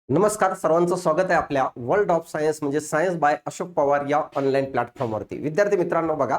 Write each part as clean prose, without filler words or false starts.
नमस्कार, सर्वांचं स्वागत आहे आपल्या वर्ल्ड ऑफ सायन्स म्हणजे सायन्स बाय अशोक पवार या ऑनलाईन प्लॅटफॉर्मवरती. विद्यार्थी मित्रांनो, बघा,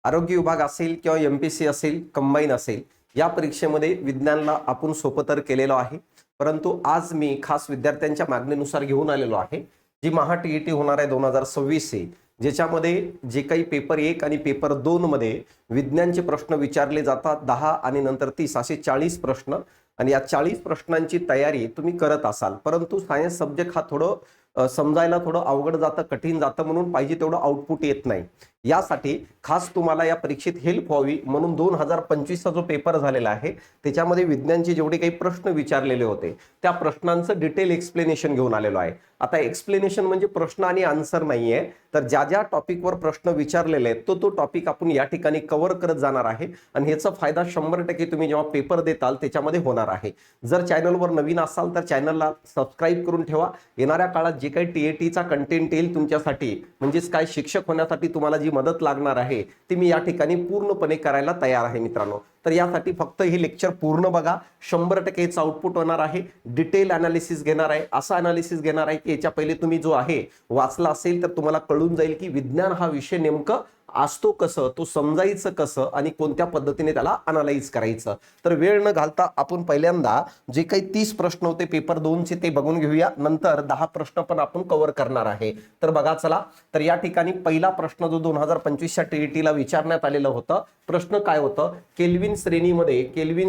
आरोग्य विभाग असेल किंवा एमपीसी असेल, कंबाईन असेल, या परीक्षेमध्ये विज्ञानला आपण सोपं तर केलेलं आहे. परंतु आज मी खास विद्यार्थ्यांच्या मागणीनुसार घेऊन आलेलो आहे जी महा टीईटी होणार आहे 2026 ची, ज्याच्यामध्ये जे काही पेपर 1 आणि पेपर 2 मध्ये विज्ञानचे प्रश्न विचारले जातात 10 आणि नंतर 30 असे 40 प्रश्न. आणि या 40 प्रश्नांची तयारी तुम्ही करत असाल, परंतु सायन्स सब्जेक्ट हा समजायला थोडं अवघड जातं, कठीण जातं, म्हणून पाहिजे तेवढं आउटपुट येत नाही. यासाठी खास तुम्हाला या परीक्षेत हेल्प व्हावी म्हणून 2025चा जो पेपर झालेला आहे त्याच्यामध्ये विज्ञानचे जेवढे काही प्रश्न विचारलेले होते त्या प्रश्नांचं डिटेल एक्सप्लेनेशन घेऊन आलेलो आहे. आता एक्सप्लेनेशन म्हणजे प्रश्न आणि आन्सर नाहीये, तर ज्या ज्या टॉपिकवर प्रश्न विचारलेले आहेत तो टॉपिक आपण या ठिकाणी कव्हर करत जाणार आहे आणि ह्याचा फायदा 100% तुम्ही जेव्हा पेपर देताल त्याच्यामध्ये होणार आहे. जर चॅनलवर नवीन असाल तर चॅनलला सबस्क्राईब करून ठेवा. येणाऱ्या काळात जे काही टीएटीचा कंटेंट येईल तुमच्यासाठी, म्हणजेच काय शिक्षक होण्यासाठी तुम्हाला जी मदत लागणार आहे ती मी या ठिकाणी पूर्णपणे करायला तयार आहे मित्रांनो. तर यासाठी फक्त हे लेक्चर पूर्ण बघा, 100% आउटपुट होणार आहे. डिटेल अनालिसिस घेणार आहे, असा अनालिसिस घेणार आहे की याच्या पहिले तुम्ही जो आहे वाचला असेल तर तुम्हाला कळून जाईल की विज्ञान हा विषय नेमकं असतो कसं, तो समजायचं कसं आणि कोणत्या पद्धतीने त्याला अनालाइज करायचं. तर वेळ न घालता आपण पहिल्यांदा जे काही 30 प्रश्न होते पेपर 2 चे ते बघून घेऊया. नंतर 10 प्रश्न पण आपण कव्हर करणार आहे. तर बघा चला, तर या ठिकाणी पहिला प्रश्न जो 2025च्या टीईटीला विचारण्यात आलेलं होतं, प्रश्न काय होतं, केल्विन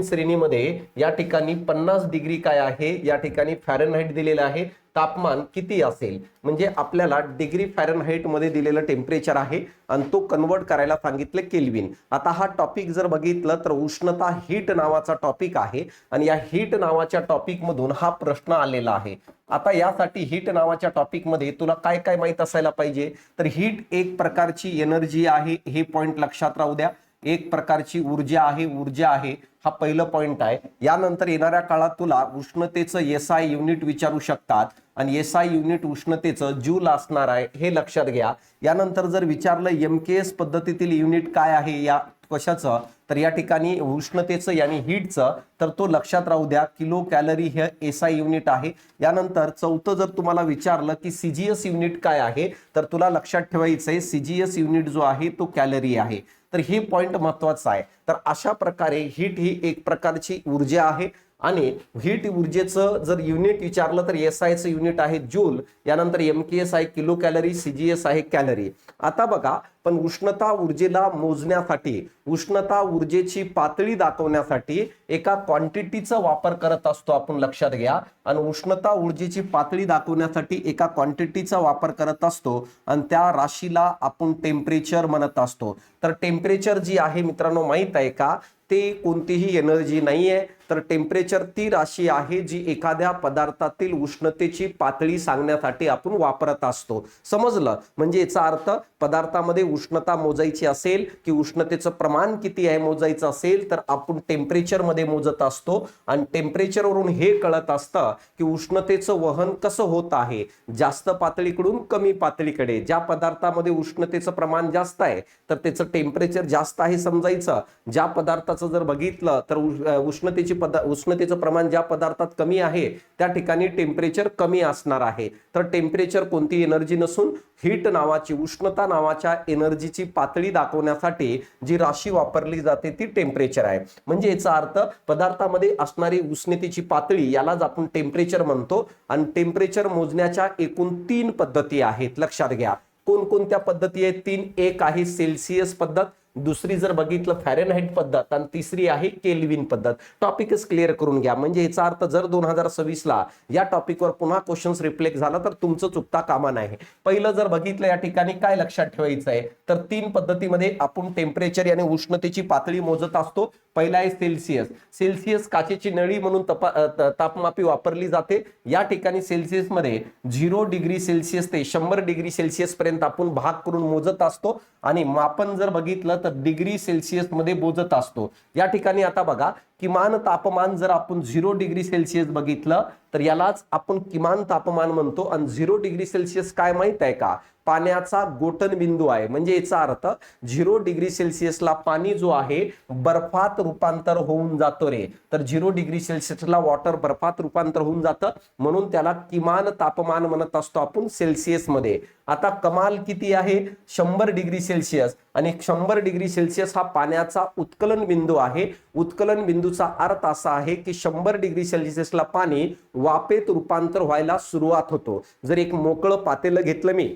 श्रेणीमध्ये या ठिकाणी 50 डिग्री काय आहे, या ठिकाणी फॅरनहाइट दिलेलं आहे, तापमान किती असेल, म्हणजे आपल्याला डिग्री फॅरनहाइट मध्ये दिलेलं टेम्परेचर आहे आणि तो कन्वर्ट करायला सांगितलं केल्विन. आता हा टॉपिक जर बघितलं तर उष्णता हीट नावाचा टॉपिक आहे आणि या हीट नावाच्या टॉपिक मधून हा प्रश्न आलेला आहे. आता यासाठी हीट नावाच्या टॉपिक मध्ये तुला काय काय माहित असायला पाहिजे, तर हीट एक प्रकारची एनर्जी आहे, हे पॉइंट लक्षात राहू द्या. एक प्रकारची ऊर्जा आहे, हा पहिलं पॉइंट आहे. यानंतर येणाऱ्या काळात तुला उष्णतेचं एसआय युनिट विचारू शकतात आणि एसआय युनिट उष्णतेचं जूल असणार आहे, हे लक्षात घ्या. यानंतर जर विचारलं एमकेएस पद्धतीतील युनिट काय आहे या कशाचं, तर या ठिकाणी उष्णतेचं यानी हीटचं, तर तो लक्षात राहू द्या, किलो कॅलरी हे एसआय युनिट आहे. यानंतर चौथं जर तुम्हाला विचारलं की सीजीएस युनिट काय आहे, तर तुला लक्षात ठेवायचं आहे सीजीएस युनिट जो आहे तो कॅलरी आहे. तर हे पॉइंट महत्वाचा आहे. तर अशा प्रकारे हीट ही एक प्रकारची ऊर्जा आहे आणि हीट ऊर्जेचं जर युनिट विचारलं तर एसआय चं युनिट आहे जूल, यानंतर एमकेएस आहे किलो कॅलरी, सीजीएस आहे कॅलरी. आता बघा, पण उष्णता ऊर्जेला मोजण्यासाठी, उष्णता ऊर्जेची पातळी दाखवण्यासाठी एका क्वांटिटीचा वापर करत असतो आपण, लक्षात घ्या. आणि उष्णता ऊर्जेची पातळी दाखवण्यासाठी एका क्वांटिटीचा वापर करत असतो आणि त्या राशीला आपण टेम्परेचर म्हणत असतो. तर टेम्परेचर जी आहे मित्रांनो, माहित आहे का, ते कोणतीही एनर्जी नाहीये, तर टेम्परेचर ती राशी आहे जी एखाद्या पदार्थातील उष्णतेची पातळी सांगण्यासाठी आपण वापरत असतो. समजलं, म्हणजे याचा अर्थ पदार्थामध्ये उष्णता मोजायची असेल की उष्णतेचं प्रमाण किती आहे मोजायचं असेल तर आपण टेम्परेचर मध्ये मोजत असतो आणि टेम्परेचर वरून हे कळत असतं की उष्णतेचं वहन कसं होत आहे, जास्त पातळीकडून कमी पातळीकडे. ज्या पदार्थामध्ये उष्णतेचं प्रमाण जास्त आहे तर त्याचं टेम्परेचर जास्त आहे समजायचं. ज्या पदार्थाचं जर बघितलं तर उष्णतेचं प्रमाण ज्या पदार्थात कमी आहे त्या ठिकाणी टेम्परेचर कमी असणार आहे. तर टेम्परेचर कोणती एनर्जी नसून हीट नावाची, उष्णता नावाच्या एनर्जीची पातळी दाखवण्यासाठी जी राशी वापरली जाते ती टेम्परेचर आहे. म्हणजे याचा अर्थ पदार्थामध्ये असणारी उष्णतेची पातळी यालाच आपण टेम्परेचर म्हणतो. आणि टेम्परेचर मोजण्याच्या एकूण 3 पद्धती आहेत, लक्षात घ्या. कोणकोणत्या पद्धती आहेत? 3. एक आहे सेल्सिअस पद्धत, दुसरी जर बघितलं फॅरेनहाइट पद्धत आणि तिसरी आहे केल्विन पद्धत. टॉपिकच क्लिअर करून घ्या, म्हणजे याचा अर्थ जर 2026 ला या टॉपिकवर पुन्हा क्वेश्चन्स रिफ्लेक्ट झाला तर तुमचं चुकता कामा नाही. पहिलं जर बघितलं या ठिकाणी काय लक्षात ठेवायचं आहे, तर 3 पद्धतीमध्ये आपण टेम्परेचर यानी उष्णतेची पातळी मोजत असतो. पहिला आहे सेल्सिअस. सेल्सिअस काचेची नळी म्हणून तापमापी वापरली जाते. या ठिकाणी सेल्सिअस मध्ये 0 डिग्री सेल्सिअस ते 100 डिग्री सेल्सिअस पर्यंत आपण भाग करून मोजत असतो आणि मापन जर बघितलं तर डिग्री सेल्सिअस मध्ये मोजत असतो. या ठिकाणी आता बघा, किमान तापमान जर आपण 0 डिग्री सेल्सिअस बघितलं तर यालाच आपण किमान तापमान म्हणतो. आणि 0 डिग्री सेल्सिअस काय माहित आहे का, पाण्याचा गोठण बिंदू आहे. म्हणजे याचा अर्थ 0 डिग्री सेल्सिअसला पाणी जो आहे बर्फात रूपांतर होऊन जातो रे. तर 0 डिग्री सेल्सिअसला वॉटर बर्फात रूपांतर होऊन जातं, म्हणून त्याला किमान तापमान म्हणत असतो आपण सेल्सिअस मध्ये. आता कमाल किती आहे? 100 डिग्री सेल्सिअस. आणि 100 डिग्री सेल्सिअस हा पाण्याचा उत्कलन बिंदू आहे. उत्कलन बिंदूचा अर्थ असा आहे की 100 डिग्री सेल्सिअसला पाणी वाफेत रूपांतर व्हायला सुरुवात होतो. जर एक मोकळं पातेलं घेतलं मी,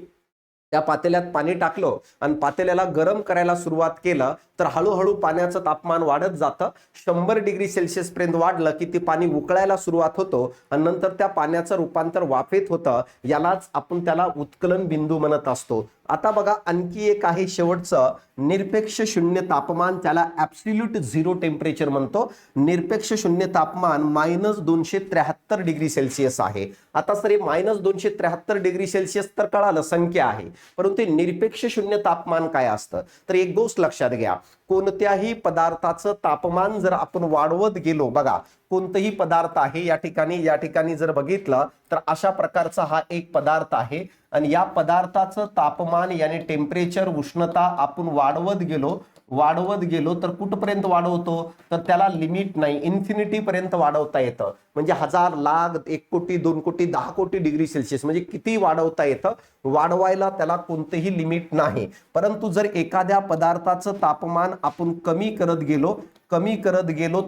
त्या पातेल्यात पाणी टाकलं आणि पातेल्याला गरम करायला सुरुवात केलं तर हळूहळू पाण्याचं तापमान वाढत जातं. 100 डिग्री सेल्सिअस पर्यंत वाढलं की ते पाणी उकळायला सुरुवात होतो आणि नंतर त्या पाण्याचं रूपांतर वाफेत होतं. यालाच आपण त्याला उत्कलन बिंदू म्हणत असतो. आता बघा आणखी एक आहे शेवटचं, निरपेक्ष शून्य तापमान, त्याला ऍब्सोल्यूट झिरो टेम्परेचर म्हणतो. निरपेक्ष शून्य तापमान -273 डिग्री सेल्सिअस आहे. आता सर हे -273 डिग्री सेल्सिअस तर कळालं संख्या आहे, परंतु निरपेक्ष शून्य तापमान काय असतं? तर एक गोष्ट लक्षात घ्या, कोणत्याही पदार्थाचं तापमान जर आपण वाढवत गेलो, बघा कोणताही पदार्थ आहे, या ठिकाणी जर बघितलं तर अशा प्रकारचा हा एक पदार्थ आहे आणि या पदार्थाचं तापमान याने टेम्परेचर उष्णता आपण वाढवत गेलो तर कुठपर्यंत वाढवतो? तर त्याला लिमिट नाही, इन्फिनिटी पर्यंत वाढवता येतं. म्हणजे 1000, लाख, 1 कोटी, 2 कोटी, 10 कोटी डिग्री सेल्सिअस, म्हणजे किती वाढवता येतं. वाढवायला त्याला कोणतेही लिमिट नाही. परंतु जर एखाद्या पदार्थाचं तापमान आपण कमी करत गेलो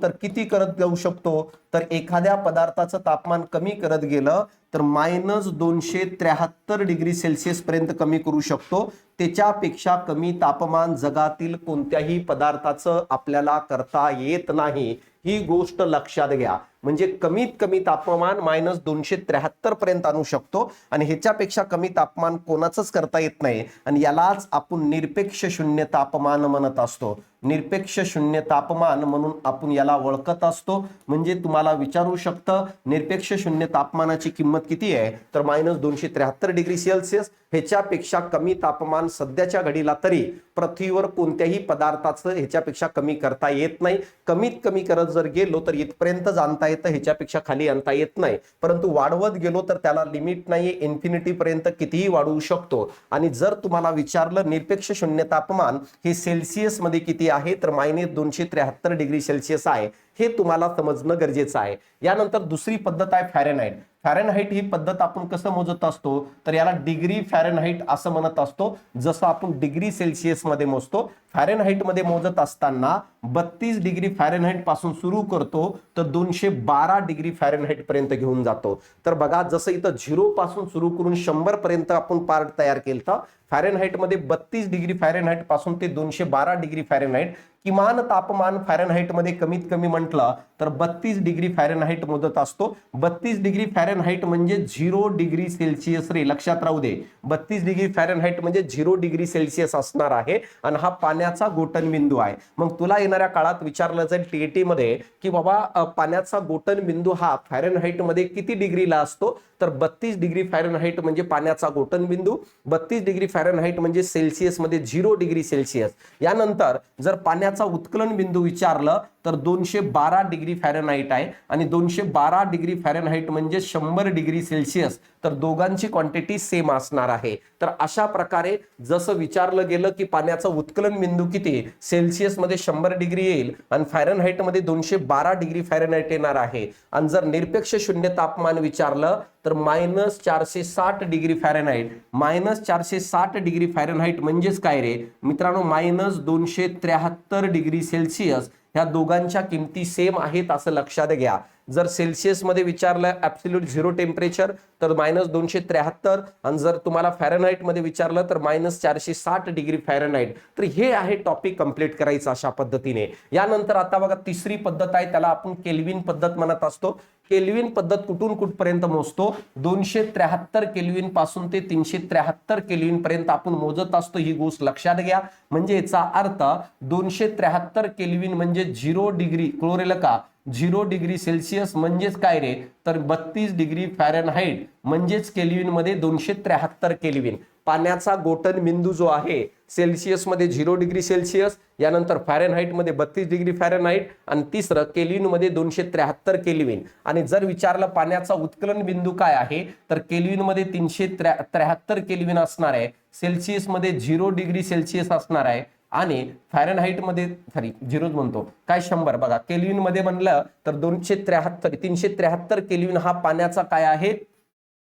तर किती करत जाऊ शकतो? तर एखाद्या पदार्थाचं तापमान कमी करत गेलं तर -273 डिग्री सेल्सिअस पर्यंत कमी करू शकतो. त्याच्यापेक्षा कमी तापमान जगातील कोणत्याही पदार्थाचं आपल्याला करता येत नाही. ही गोष्ट लक्षात घ्या. म्हणजे कमीत कमी तापमान -273 पर्यंत आणू शकतो आणि ह्याच्यापेक्षा कमी तापमान कोणाचंच करता येत नाही. आणि यालाच आपण निरपेक्ष शून्य तापमान म्हणत असतो. निरपेक्ष शून्य तापमान म्हणून आपण याला ओळखत असतो. म्हणजे तुम्हाला विचारू शकतं निरपेक्ष शून्य तापमानाची किंमत किती आहे? तर -273 डिग्री सेल्सिअस. ह्याच्यापेक्षा कमी तापमान सध्याच्या घडीला तरी पृथ्वीवर कोणत्याही पदार्थाचं ह्याच्यापेक्षा कमी करता येत नाही. कमीत कमी करत जर गेलो तर इथपर्यंत जाणता येतं, ह्याच्यापेक्षा खाली आणता येत नाही. परंतु वाढवत गेलो तर त्याला लिमिट नाहीये, इन्फिनिटी पर्यंत कितीही वाढवू शकतो. आणि जर तुम्हाला विचारलं निरपेक्ष शून्य तापमान हे सेल्सिअस मध्ये किती आहे, तर -273 डिग्री सेल्सिअस आहे. हे तुम्हाला समजणं गरजेचं आहे. यानंतर दुसरी पद्धत आहे फॅरेनहाइट. फॅरेनहाइट ही पद्धत आपण कसं मोजत असतो? तर याला डिग्री फॅरेनहाइट असं म्हणत असतो. जसं आपण डिग्री सेल्सिअस मध्ये मोजतो, फॅरेनहाइट मध्ये मोजत असताना 32 डिग्री फॅरेनहाइट पासून सुरू करतो तर 212 डिग्री फॅरेनहाइट पर्यंत घेऊन जातो. तर बघा जसं इथं 0 पासून सुरू करून 100 पर्यंत आपण पार्ट तयार केलता. फॅरेनहाइट मध्ये 32 डिग्री फॅरेनहाइट पासून ते 212 डिग्री फॅरेनहाइट. किमान तापमान फॅरेनहाइट मध्ये कमीत कमी म्हटलं तर 32 डिग्री फॅरेनहाइट मोजत असतो. 32 डिग्री फॅरेनहाइट म्हणजे 0 डिग्री सेल्सिअस रे, लक्षात राहू दे. 32 डिग्री फॅरेनहाइट म्हणजे 0 डिग्री सेल्सिअस असणार आहे आणि हा पाण्याचा गोठण बिंदू आहे. मग तुला येणाऱ्या काळात विचारलं जाईल टीएटी मध्ये की बाबा पाण्याचा गोठण बिंदू हा फॅरेनहाइट मध्ये किती डिग्रीला असतो? तर 32 डिग्री फॅरेनहाइट म्हणजे पाण्याचा गोठण बिंदू. 32 डिग्री फॅरेनहाइट म्हणजे सेल्सिअस मध्ये 0 डिग्री सेल्सिअस. यानंतर जर पाण्याचा उत्कलन बिंदू विचारलं तर 212 डिग्री फॅरेनहाइट आहे आणि 212 डिग्री फॅरेनहाइट म्हणजे 100 डिग्री सेल्सिअस. तर दोघांची क्वांटिटी सेम असणार आहे. तर अशा प्रकारे जसं विचारलं गेलं की पाण्याचा उत्कलन बिंदू किती, सेल्सिअस मध्ये 100 डिग्री येईल आणि फॅरेनहाइट मध्ये 212 डिग्री फॅरेनहाइट येणार आहे. आणि जर निरपेक्ष शून्य तापमान विचारलं तर -460 डिग्री फॅरेनहाइट. -460 डिग्री फॅरेनहाइट म्हणजेच काय रे मित्रांनो? -273 डिग्री सेल्सिअस. ह्या दोघांच्या किमती सेम आहेत असं लक्षात घ्या. जर सेल्सिअस मध्ये विचारलं ऍब्सोल्यूट झिरो टेम्परेचर तर -273 आणि जर तुम्हाला फॅरेनहाइट मध्ये विचारलं तर -460 डिग्री फॅरेनहाइट. तर हे आहे टॉपिक कंप्लीट करायचं अशा पद्धतीने. यानंतर आता बघा तिसरी पद्धत आहे, त्याला आपण केल्विन पद्धत म्हणत असतो. केल्विन पद्धत कुठून कुठपर्यंत मोजतो? 273 केल्विन पासून ते 373 केल्विन पर्यंत आपण मोजत असतो. ही गोष्ट लक्षात घ्या. म्हणजे याचा अर्थ 273 केल्विन म्हणजे 0 डिग्री, क्लोरेल का 0 डिग्री सेल्सिअस म्हणजेच काय रे? तर 32 डिग्री फॅरेनहाइट म्हणजेच केल्विन मध्ये 273 केल्विन. पाण्याचा गोटन बिंदू जो आहे सेल्सिअसमध्ये 0 डिग्री सेल्सिअस, यानंतर फॅरेनहाइटमध्ये 32 डिग्री फॅरेनहाइट आणि तिसरं केल्विनमध्ये 273 केल्विन. आणि जर विचारलं पाण्याचा उत्कलन बिंदू काय आहे तर केल्विनमध्ये 373 केल्विन असणार आहे, सेल्सिअसमध्ये 0 डिग्री सेल्सिअस असणार आहे आणि फॅरेनहाइटमध्ये सॉरी 0 म्हणतो काय 100 बघा, केल्विन मध्ये म्हणलं तर 373 केल्विन हा पाण्याचा काय आहे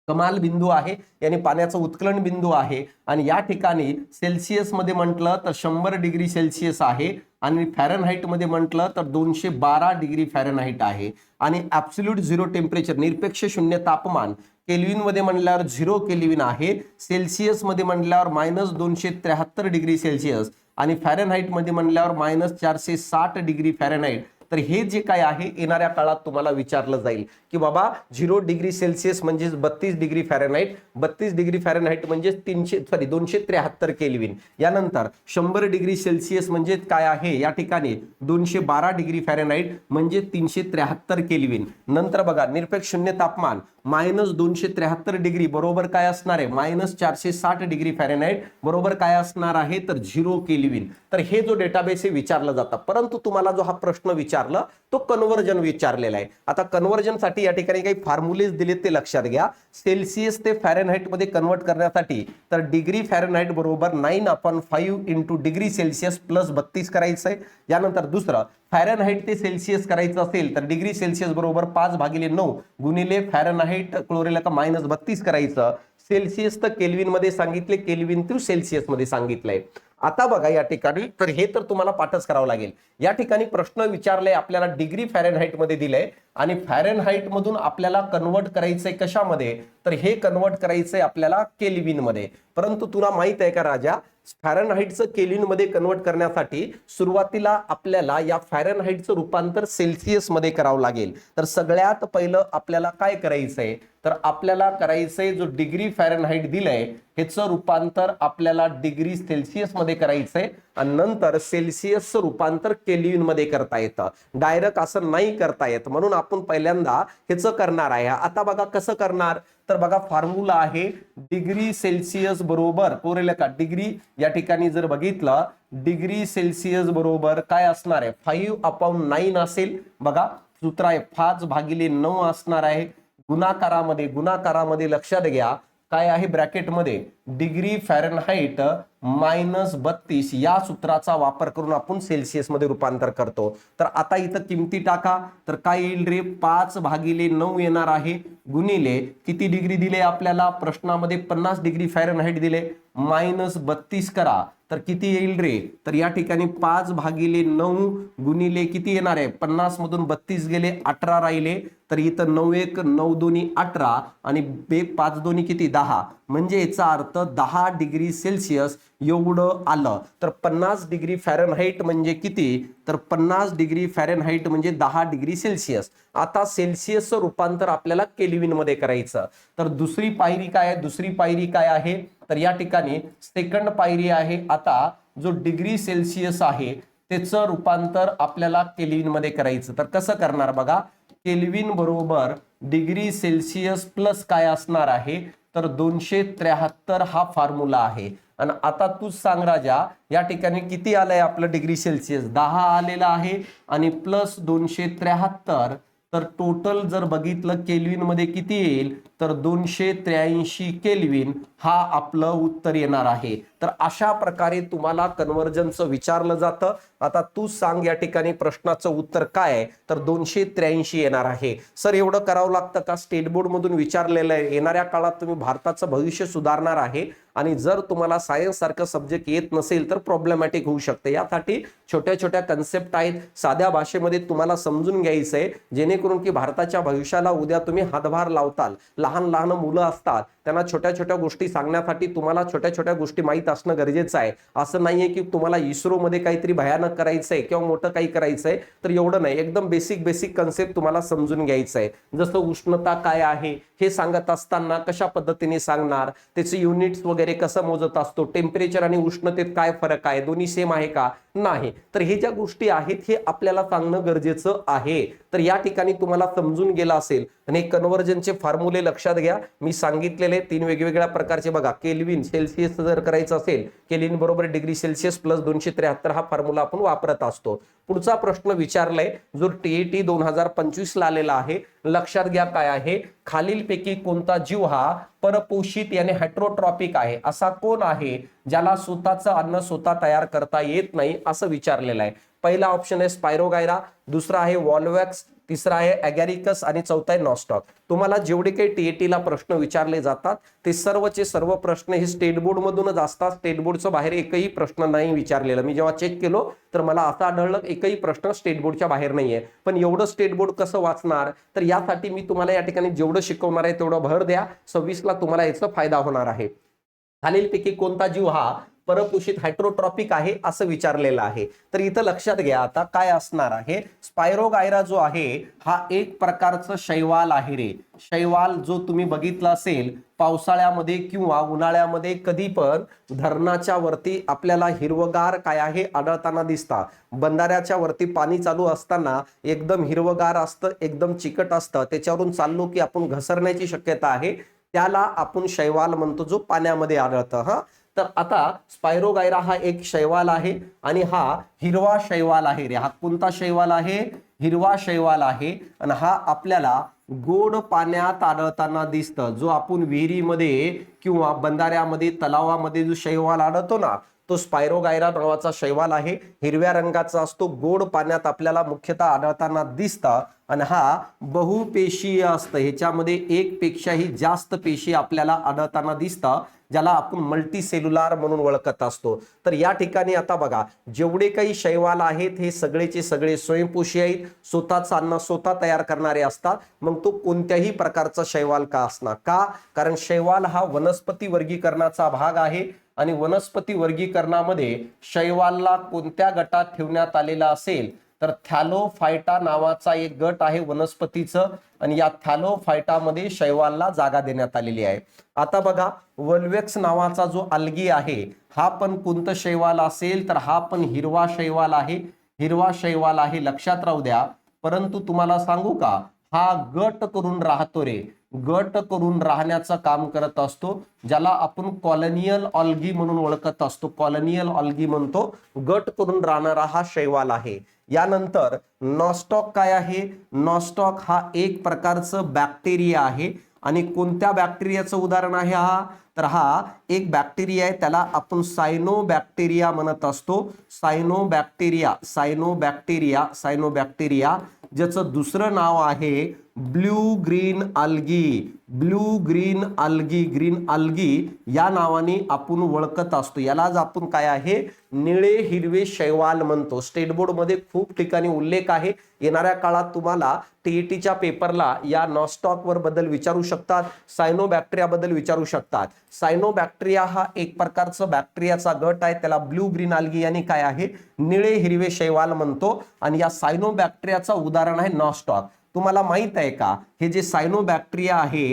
कमाल बिंदू आहे, यानी पाण्याचा उत्कलन बिंदू आहे. आणि या ठिकाणी सेल्सिअस मध्ये म्हटलं तर 100 डिग्री सेल्सिअस आहे आणि फॅरेनहाइट मध्ये म्हटलं तर 212 डिग्री फॅरेनहाइट आहे. आणि ऍब्सोल्यूट झिरो टेम्परेचर निरपेक्ष शून्य तापमान केल्विन मध्ये म्हणल्यावर 0 केल्विन आहे, सेल्सिअस मध्ये म्हणल्यावर -273 डिग्री सेल्सिअस आणि फॅरेनहाइट मध्ये म्हणल्यावर -460 डिग्री फॅरेनहाइट. तर हे जे काय आहे येणाऱ्या काळात तुम्हाला विचारलं जाईल की बाबा 0 डिग्री सेल्सिअस म्हणजे 32 डिग्री फॅरेनहाइट, 32 डिग्री फॅरेनहाइट म्हणजे 273 केल्विन. यानंतर 100 डिग्री सेल्सिअस म्हणजे काय आहे या ठिकाणी 212 डिग्री फॅरेनहाइट म्हणजे 373 केल्विन. नंतर बघा निरपेक्ष शून्य तापमान -273 डिग्री बरोबर काय असणार आहे -460 डिग्री फॅरेनहाइट बरोबर काय असणार आहे तर 0 केल्विन. तर हे जो डेटाबेस आहे विचारलं जातं, परंतु तुम्हाला जो हा प्रश्न विचारला तो कन्व्हर्जन विचारलेला आहे. आता कन्व्हर्जन साठी या ठिकाणी काही फॉर्म्युलेज दिलेत ते लक्षात घ्या. सेल्सिअस ते फॅरेनहाइट मध्ये कन्वर्ट करण्यासाठी तर डिग्री फॅरेनहाइट बरोबर 9/5 इंटू डिग्री सेल्सिअस प्लस 32 करायचं आहे. यानंतर दुसरं फॅरेनहाइट ते सेल्सिअस करायचं असेल तर डिग्री सेल्सिअस बरोबर 5/9 गुणिले फॅरेनहाइट क्लोरेला का -32 करायचं. सेल्सिअस तर केल्विन मध्ये सांगितले, केल्विन टू सेल्सिअस मध्ये सांगितलंय. आता बघा या ठिकाणी तर हे तर तुम्हाला पाठच करावं लागेल. या ठिकाणी प्रश्न विचारले आपल्याला डिग्री फॅरेनहाइट मध्ये दिलंय आणि फॅरेनहाइट मधून आपल्याला कन्वर्ट करायचंय कशामध्ये तर हे कन्वर्ट करायचंय आपल्याला केल्विन मध्ये. परंतु तुला माहित आहे का राजा फॅरेनहाइटचं केल्विन मध्ये कन्वर्ट करण्यासाठी सुरुवातीला आपल्याला या फॅरेनहाइटचं रूपांतर सेल्सिअस मध्ये करावं लागेल. तर सगळ्यात पहिलं आपल्याला काय करायचंय तर आपल्याला करायचंय जो डिग्री फॅरेनहाइट दिलंय ह्याचं रूपांतर आपल्याला डिग्री सेल्सिअस मध्ये करायचंय आणि नंतर सेल्सिअसचं रूपांतर केल्विन मध्ये करता येतं. डायरेक्ट असं नाही करता येत म्हणून आपण पहिल्यांदा ह्याचं करणार आहे. आता बघा कसं करणार तर बघा फॉर्म्युला आहे डिग्री सेल्सिअस बरोबर कोरेलेका डिग्री या ठिकाणी जर बघितलं डिग्री सेल्सिअस बरोबर काय असणार आहे 5/9 असेल. बघा सूत्र आहे 5/9 असणार आहे. गुणाकारामध्ये लक्षात घ्या काय आहे ब्रॅकेटमध्ये डिग्री फॅरेनहाइट -32 या सूत्राचा वापर करून आपण सेल्सिअस मध्ये रूपांतर करतो. तर आता इथं किमती टाका तर काय येईल रे 5/9 येणार आहे गुणिले किती डिग्री दिले आपल्याला प्रश्नामध्ये 50 डिग्री फॅरेनहाइट दिले -32 करा तर किती येईल रे तर या ठिकाणी 5/9 गुणिले किती येणार आहे 50 मधून 32 गेले 18 राहिले तर इथं 9 1 9 2 18 आणि 5 2 किती 10 म्हणजे याचा अर्थ 10 डिग्री सेल्सिअस एवढं आलं. तर 50 डिग्री फॅरेनहाइट म्हणजे किती तर 50 डिग्री फॅरेनहाइट म्हणजे 10 डिग्री सेल्सिअस. आता सेल्सिअसचं रूपांतर आपल्याला केल्विन मध्ये करायचं. तर दुसरी पायरी काय आहे दुसरी पायरी काय आहे तर या ठिकाणी सेकंड पायरी आहे. आता जो डिग्री सेल्सिअस आहे त्याचं रूपांतर आपल्याला केल्विन मध्ये करायचं. तर कसं करणार बघा केल्विन बरोबर डिग्री सेल्सिअस प्लस काय असणार आहे तर 273 हा फॉर्म्युला आहे. आणि आता तू सांग राजा या ठिकाणी किती आलंय आपलं डिग्री सेल्सिअस 10 आलेला आहे आणि प्लस 273 तर टोटल जर बघितलं केल्विन मध्ये किती येईल तर 283 केल्विन हा आपलं उत्तर येणार आहे. तर अशा प्रकारे तुम्हाला कन्व्हर्जनचं विचारलं जातं. आता तू सांग या ठिकाणी प्रश्नाचं उत्तर काय आहे तर 283 येणार आहे. सर एवढं करावं लागतं का स्टेट बोर्ड मधून विचारलेलं आहे. येणाऱ्या काळात तुम्ही भारताचं भविष्य सुधारणार आहे आणि जर तुम्हाला सायन्स सारखं सब्जेक्ट येत नसेल तर प्रॉब्लेमॅटिक होऊ शकते. यासाठी छोट्या छोट्या कन्सेप्ट आहेत साध्या भाषेमध्ये तुम्हाला समजून घ्यायचंय जेणेकरून की भारताच्या भविष्याला उद्या तुम्ही हातभार लावताल. लहान लहान मुलं असतात त्यांना छोट्या छोट्या गोष्टी सांगण्यासाठी तुम्हाला छोट्या छोट्या गोष्टी माहित असणं गरजेचं आहे. असं नाहीये की तुम्हाला इस्रो मध्ये काहीतरी भयानक करायचंय किंवा मोठं काही करायचंय तर एवढं नाही. एकदम बेसिक कन्सेप्ट तुम्हाला समजून घ्यायचंय. जसं उष्णता काय आहे हे सांगत असताना कशा पद्धतीने सांगणार त्याचे युनिट्स वगैरे कसं मोजत असतो टेम्परेचर आणि उष्णतेत काय फरक आहे दोन्ही सेम आहे का नाही तर हे ज्या गोष्टी आहेत हे आपल्याला सांगणं गरजेचं आहे. तर या ठिकाणी तुम्हाला समजून गेलं असेल आणि कन्व्हर्जनचे फॉर्म्युले लक्षात घ्या, मी सांगितलेले 3 वेगवेगळ्या प्रकारचे बघा. केल्विन सेल्सिअस जर करायचं असेल, केल्विन बरोबर डिग्री सेल्सिअस प्लस 273 हा फॉर्म्युला आपण वापरत असतो. पुढचा प्रश्न विचारलाय जो टीईटी 2025 ला आलेला आहे. लक्षात घ्या काय आहे, खालीलपैकी कोणता जीव हा परपोषित यानी हेटेरोट्रॉपिक आहे? असा कोण आहे ज्याला स्वतःचं अन्न स्वतः तयार करता येत नाही असं विचारलेलं आहे. पहिला ऑप्शन आहे स्पायरोगायरा, दुसरा आहे वॉल्वॅक्स, तिसरा आहे अगॅरिकस आणि चौथा आहे नॉस्टॉक. तुम्हाला जेवढे काही टीईटी ला प्रश्न विचारले जातात ते सर्वचे सर्व प्रश्न हे स्टेट बोर्ड मधूनच असतात. स्टेट बोर्डचं बाहेर एकही प्रश्न नाही विचारलेला. मी जेव्हा चेक केलो तर मला असं आढळलं एकही प्रश्न स्टेट बोर्डच्या बाहेर नाहीये. पण एवढं स्टेट बोर्ड कसं वाचणार, तर यासाठी मी तुम्हाला या ठिकाणी जेवढं शिकवणार आहे तेवढं भर द्या. 26 ला तुम्हाला याचा फायदा होणार आहे. खालीलपैकी कोणता जीव हा परपोषित हेटेरोट्रॉपिक आहे असं विचारलेलं आहे. तर इथं लक्षात घ्या आता काय असणार आहे. स्पायरोगायरा जो आहे हा एक प्रकारचं शैवाल आहे रे. शैवाल जो तुम्ही बघितला असेल पावसाळ्यामध्ये किंवा उन्हाळ्यामध्ये कधी पण धरणाच्या वरती आपल्याला हिरवगार काय आहे आढळताना दिसता. बंधाऱ्याच्या वरती पाणी चालू असताना एकदम हिरवगार असतं, एकदम चिकट असतं, त्याच्यावरून चाललो की आपण घसरण्याची शक्यता आहे, त्याला आपण शैवाल म्हणतो जो पाण्यामध्ये आढळतं. हा तर आता स्पायरोगायरा हा एक शैवाल आहे आणि हा हिरवा शैवाल आहे रे. हा कोणता शैवाल आहे? हिरवा शैवाल आहे. आणि हा आपल्याला गोड पाण्यात आढळताना दिसतं. जो आपण विहिरीमध्ये किंवा बंधाऱ्यामध्ये तलावामध्ये जो शैवाल आढळतो ना तो स्पायरोगायरा नावाचा शैवाल आहे. हिरव्या रंगाचा असतो, गोड पाण्यात आपल्याला मुख्यतः आढळताना दिसतं आणि हा बहुपेशीय असतं. ह्याच्यामध्ये एक पेक्षाही जास्त पेशी आपल्याला आढळताना दिसतं, ज्याला आपण मल्टी सेल्युलार म्हणून ओळखत असतो. तर या ठिकाणी आता बघा जेवढे काही शैवाल आहेत हे सगळेचे सगळे स्वयंपोषी आहेत, स्वतःचं अन्न स्वतः तयार करणारे असतात. मग तो कोणत्याही प्रकारचा शैवाल का असणार? का? कारण शैवाल हा वनस्पती वर्गीकरणाचा भाग आहे आणि वनस्पती वर्गीकरणामध्ये शैवालला कोणत्या गटात ठेवण्यात आलेला असेल तर थॅलोफायटा नावाचा एक गट आहे वनस्पतीचं आणि या थॅलोफायटामध्ये शैवालला जागा देण्यात आलेली आहे. आता बघा वॉल्वॅक्स नावाचा जो अल्गी आहे हा पण कोणतं शैवाल असेल तर हा पण हिरवा शैवाल आहे. हिरवा शैवाल आहे लक्षात राहू द्या. परंतु तुम्हाला सांगू का हा गट करून राहतो रे. गट करून राहण्याचं काम करत असतो, ज्याला आपण कॉलोनियल ऑल्गी म्हणून ओळखत असतो. कॉलोनियल ऑल्गी म्हणतो, गट करून राहणारा हा शैवाल आहे. यानंतर नॉस्टॉक काय आहे? नॉस्टॉक हा एक प्रकारचं बॅक्टेरिया आहे. आणि कोणत्या बॅक्टेरियाचं उदाहरण आहे हा? तर हा एक बॅक्टेरिया आहे, त्याला आपण सायनोबॅक्टेरिया म्हणत असतो. सायनोबॅक्टेरिया, सायनोबॅक्टेरिया, सायनोबॅक्टेरिया, ज्याचं दुसरं नाव आहे blue green algae. Blue green algae, green algae या नावाने आपण ओळखत असतो. यालाच आपण काय आहे निळे हिरवे शैवाल म्हणतो. स्टेट बोर्ड मध्ये खूप ठिकाणी उल्लेख आहे. येणाऱ्या काळात तुम्हाला टीईटीच्या पेपरला या नॉस्टॉक वर बद्दल विचारू शकतात, सायनोबॅक्टेरिया बद्दल विचारू शकतात. सायनोबॅक्टेरिया हा एक प्रकारचा बॅक्टेरियाचा गट आहे, त्याला ब्ल्यू ग्रीन अल्गी यानी काय आहे निळे हिरवे शैवाल म्हणतो. आणि या सायनोबॅक्टेरियाचा उदाहरण आहे नॉस्टॉक. तुम्हाला माहित आहे का हे जे सायनोबॅक्टेरिया आहे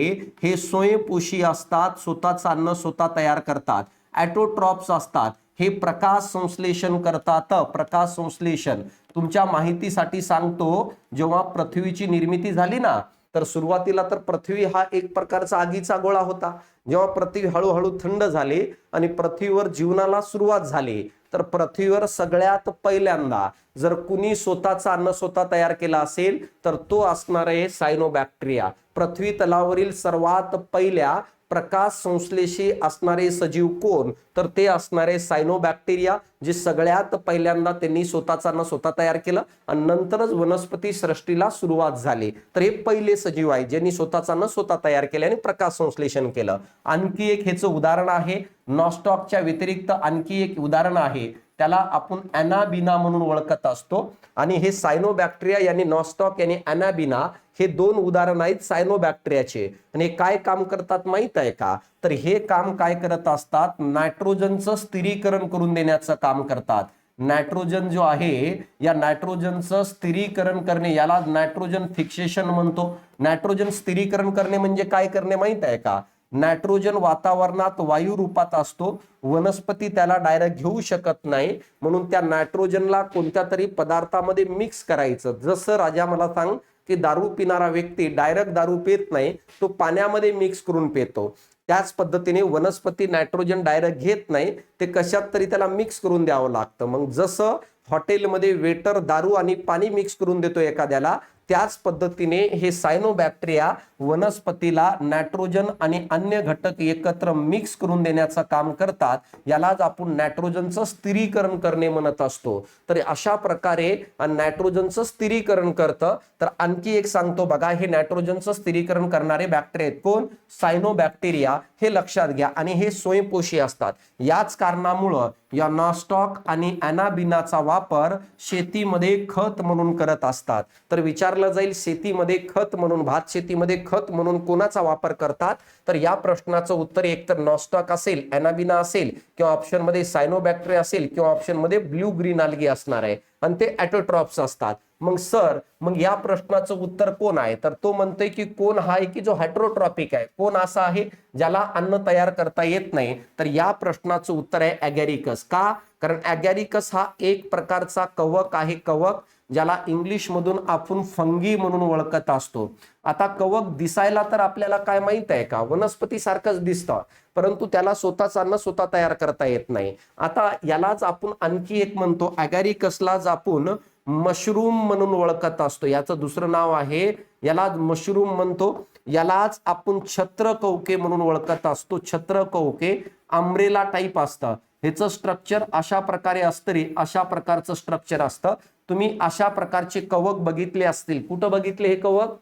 हे स्वयंपोषी असतात, स्वतःचं अन्न स्वतः तयार करतात. ऑटोट्रॉप्स असतात, हे प्रकाश संश्लेषण करतात. प्रकाश संश्लेषण तुमच्या माहितीसाठी सांगतो, जेव्हा पृथ्वीची निर्मिती झाली ना तर सुरुवातीला तर पृथ्वी हा एक प्रकारचा आगीचा गोळा होता. जेव्हा पृथ्वी हळूहळू थंड झाली आणि पृथ्वीवर जीवनाला सुरुवात झाली तर पृथ्वीवर सगळ्यात पहिल्यांदा जर कुणी स्वतःचं अन्न स्वतः तयार केला असेल तर तो असणार आहे सायनोबॅक्टेरिया. पृथ्वी तलावरील सर्वात पहिल्या प्रकाश संश्लेषी असणारे सजीव कोण तर ते असणारे सायनोबॅक्टेरिया, जे सगळ्यात पहिल्यांदा त्यांनी स्वतःचं अन्न स्वतः तयार केलं आणि नंतरच वनस्पती सृष्टीला सुरुवात झाली. तर हे पहिले सजीव आहे ज्यांनी स्वतःचं अन्न स्वतः तयार केले आणि प्रकाश संश्लेषण केलं. आणखी एक ह्याचं उदाहरण आहे नॉस्टॉकच्या व्यतिरिक्त आणखी एक उदाहरण आहे, त्याला आपण अॅनाबिना म्हणून ओळखत असतो. आणि हे सायनोबॅक्टेरिया यांनी नॉस्टॉक यांनी अॅनाबिना हे दोन उदाहरण आहेत सायनोबॅक्टेरियाचे. आणि हे काय काम करतात माहित आहे का? तर हे काम काय करत असतात, नायट्रोजनचं स्थिरीकरण करून देण्याचं काम करतात. नायट्रोजन जो आहे या नायट्रोजनचं स्थिरीकरण करणे याला नायट्रोजन फिक्सेशन म्हणतो. नायट्रोजन स्थिरीकरण करणे म्हणजे काय करणे माहित आहे का? नायट्रोजन वातावरणात वायू रूपात असतो, वनस्पती त्याला डायरेक्ट घेऊ शकत नाही, म्हणून त्या नायट्रोजनला कोणत्या तरी पदार्थामध्ये मिक्स करायचं. जसं राजा मला सांग की दारू पिणारा व्यक्ती डायरेक्ट दारू पित नाही, तो पाण्यामध्ये मिक्स करून पितो. त्याच पद्धतीने वनस्पती नायट्रोजन डायरेक्ट घेत नाही, ते कशात तरी त्याला मिक्स करून द्यावं लागतं. मग जसं हॉटेलमध्ये वेटर दारू आणि पाणी मिक्स करून देतो एखाद्याला, त्याच पद्धतीने हे सायनोबॅक्टेरिया वनस्पतीला नायट्रोजन आणि अन्य घटक एकत्र मिक्स करून देण्याचं काम करतात. यालाच आपण नायट्रोजनचं स्थिरीकरण करणे म्हणत असतो. तर अशा प्रकारे नायट्रोजनचं स्थिरीकरण करतं. तर आणखी एक सांगतो बघा, हे नायट्रोजनचं स्थिरीकरण करणारे बॅक्टेरिया आहेत. कोण? सायनोबॅक्टेरिया. हे लक्षात घ्या. आणि हे स्वयंपोषी असतात. याच कारणामुळं या नॉस्टॉक आणि ॲनाबिनाचा वापर शेतीमध्ये खत म्हणून करत असतात. तर विचारलं जाईल शेतीमध्ये खत म्हणून, भात शेतीमध्ये खत म्हणून कोणाचा वापर करतात? तर या प्रश्नाचं उत्तर एकतर नॉस्टॉक असेल, ॲनाबिना असेल, किंवा ऑप्शन मध्ये सायनोबॅक्टेरिया असेल, किंवा ऑप्शन मध्ये ब्ल्यू ग्रीन आल्गी असणार आहे. आणि ते ॲटोट्रॉप्स असतात. मग सर, मग या प्रश्नाचं उत्तर कोण आहे? तर तो म्हणतोय की कोण हा आहे की जो हेटेरोट्रॉपिक आहे. कोण असा आहे ज्याला अन्न तयार करता येत नाही? तर या प्रश्नाचं उत्तर आहे ॲगॅरिकस. का? कारण ॲगॅरिकस हा एक प्रकारचा कवक आहे. कवक ज्याला इंग्लिश मधून आपण फंगी म्हणून ओळखत असतो. आता कवक दिसायला तर आपल्याला काय माहित आहे का? वनस्पती सारखंच दिसतं, परंतु त्याला स्वतःच अन्न स्वतः तयार करता येत नाही. आता यालाच आपण आणखी एक म्हणतो, ॲगॅरिकसलाच आपण मशरूम म्हणून ओळखत असतो. याचं दुसरं नाव आहे, याला मशरूम म्हणतो. यालाच आपण छत्रकौके म्हणून ओळखत असतो. छत्रकौके अम्ब्रेला टाईप असतं. ह्याचं स्ट्रक्चर अशा प्रकारे असतं रे, अशा प्रकारचं स्ट्रक्चर असतं. तुम्ही अशा प्रकारचे कवक बघितले असतील. कुठं बघितले हे कवक?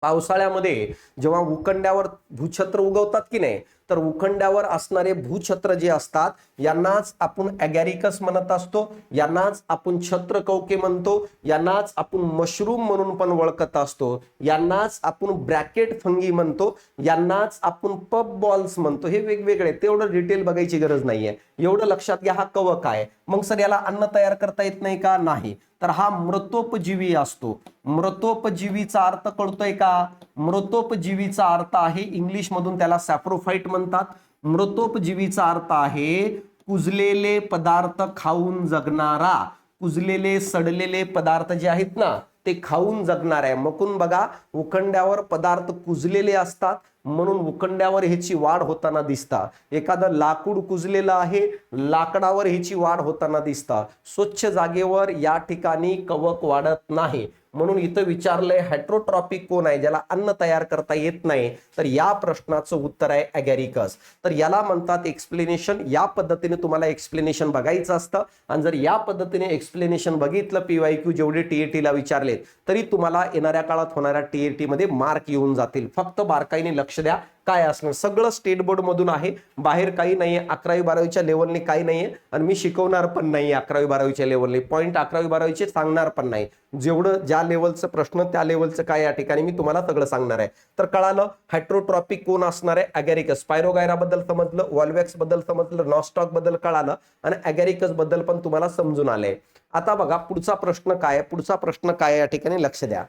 पावसाळ्यामध्ये जेव्हा उखंड्यावर भूछत्र उगवतात की नाही, तर उखंड्यावर असणारे भूछत्र जे असतात यांनाच आपण ॲगॅरिकस म्हणत असतो. यांनाच आपण छत्रकौके म्हणतो. यांनाच आपण मशरूम म्हणून पण ओळखत असतो. यांनाच आपण ब्रॅकेट फंगी म्हणतो. यांनाच आपण पब बॉल्स म्हणतो. हे वेगवेगळे, तेवढं डिटेल बघायची गरज नाहीये. एवढं लक्षात घ्या, हा कवक आहे. मग सर याला अन्न तयार करता येत नाही का? नाही. तर हा मृतोपजीवी असतो. मृतोपजीवीचा अर्थ कळतोय का? मृतोपजीवीचा अर्थ आहे, इंग्लिश मधून त्याला सॅप्रोफाइट म्हणतात. मृतोपजीवीचा अर्थ आहे कुजलेले पदार्थ खाऊन जगणारा. कुजलेले सडलेले पदार्थ जे आहेत ना, ते खाऊन जगणार आहे. मकून बघा, उखंड्यावर पदार्थ कुजलेले असतात म्हणून उखंड्यावर ह्याची वाढ होताना दिसता. एखादं लाकूड कुजलेलं आहे, लाकडावर ह्याची वाढ होताना दिसता. स्वच्छ जागेवर या ठिकाणी कवक वाढत नाही. म्हणून इथं विचारलंय हेटेरोट्रॉपिक कोण आहे, ज्याला अन्न तयार करता येत नाही? तर या प्रश्नाचं उत्तर आहे ॲगॅरिकस. तर याला म्हणतात एक्सप्लेनेशन. या पद्धतीने तुम्हाला एक्सप्लेनेशन बघायचं असतं. आणि जर या पद्धतीने एक्सप्लेनेशन बघितलं, PYQ जेवढे TAT ला विचारलेत, तरी तुम्हाला येणाऱ्या काळात होणाऱ्या TAT मध्ये मार्क येऊन जातील. फक्त बारकाईने लक्ष द्या काय असणार. सगळं स्टेट बोर्ड मधून आहे, बाहेर काही नाहीये. 11वी 12वीच्या लेवलने काही नाहीये, आणि मी शिकवणार पण नाही 11वी 12वीच्या लेवलने. पॉईंट 11वी 12वीचे सांगणार पण नाही. जेवढं ज्या लेवलचं प्रश्न त्या लेवलचं काय या ठिकाणी मी तुम्हाला सगळं सांगणार आहे. तर कळालं हेटेरोट्रॉपिक कोण असणार आहे? ॲगॅरिकस. पायरोगायरा बद्दल समजलं, वॉल्वॅक्स बद्दल समजलं, नॉस्टॉक बद्दल कळालं, आणि ॲगॅरिकस बद्दल पण तुम्हाला समजून आलंय. आता बघा पुढचा प्रश्न काय आहे. पुढचा प्रश्न काय या ठिकाणी लक्ष द्या.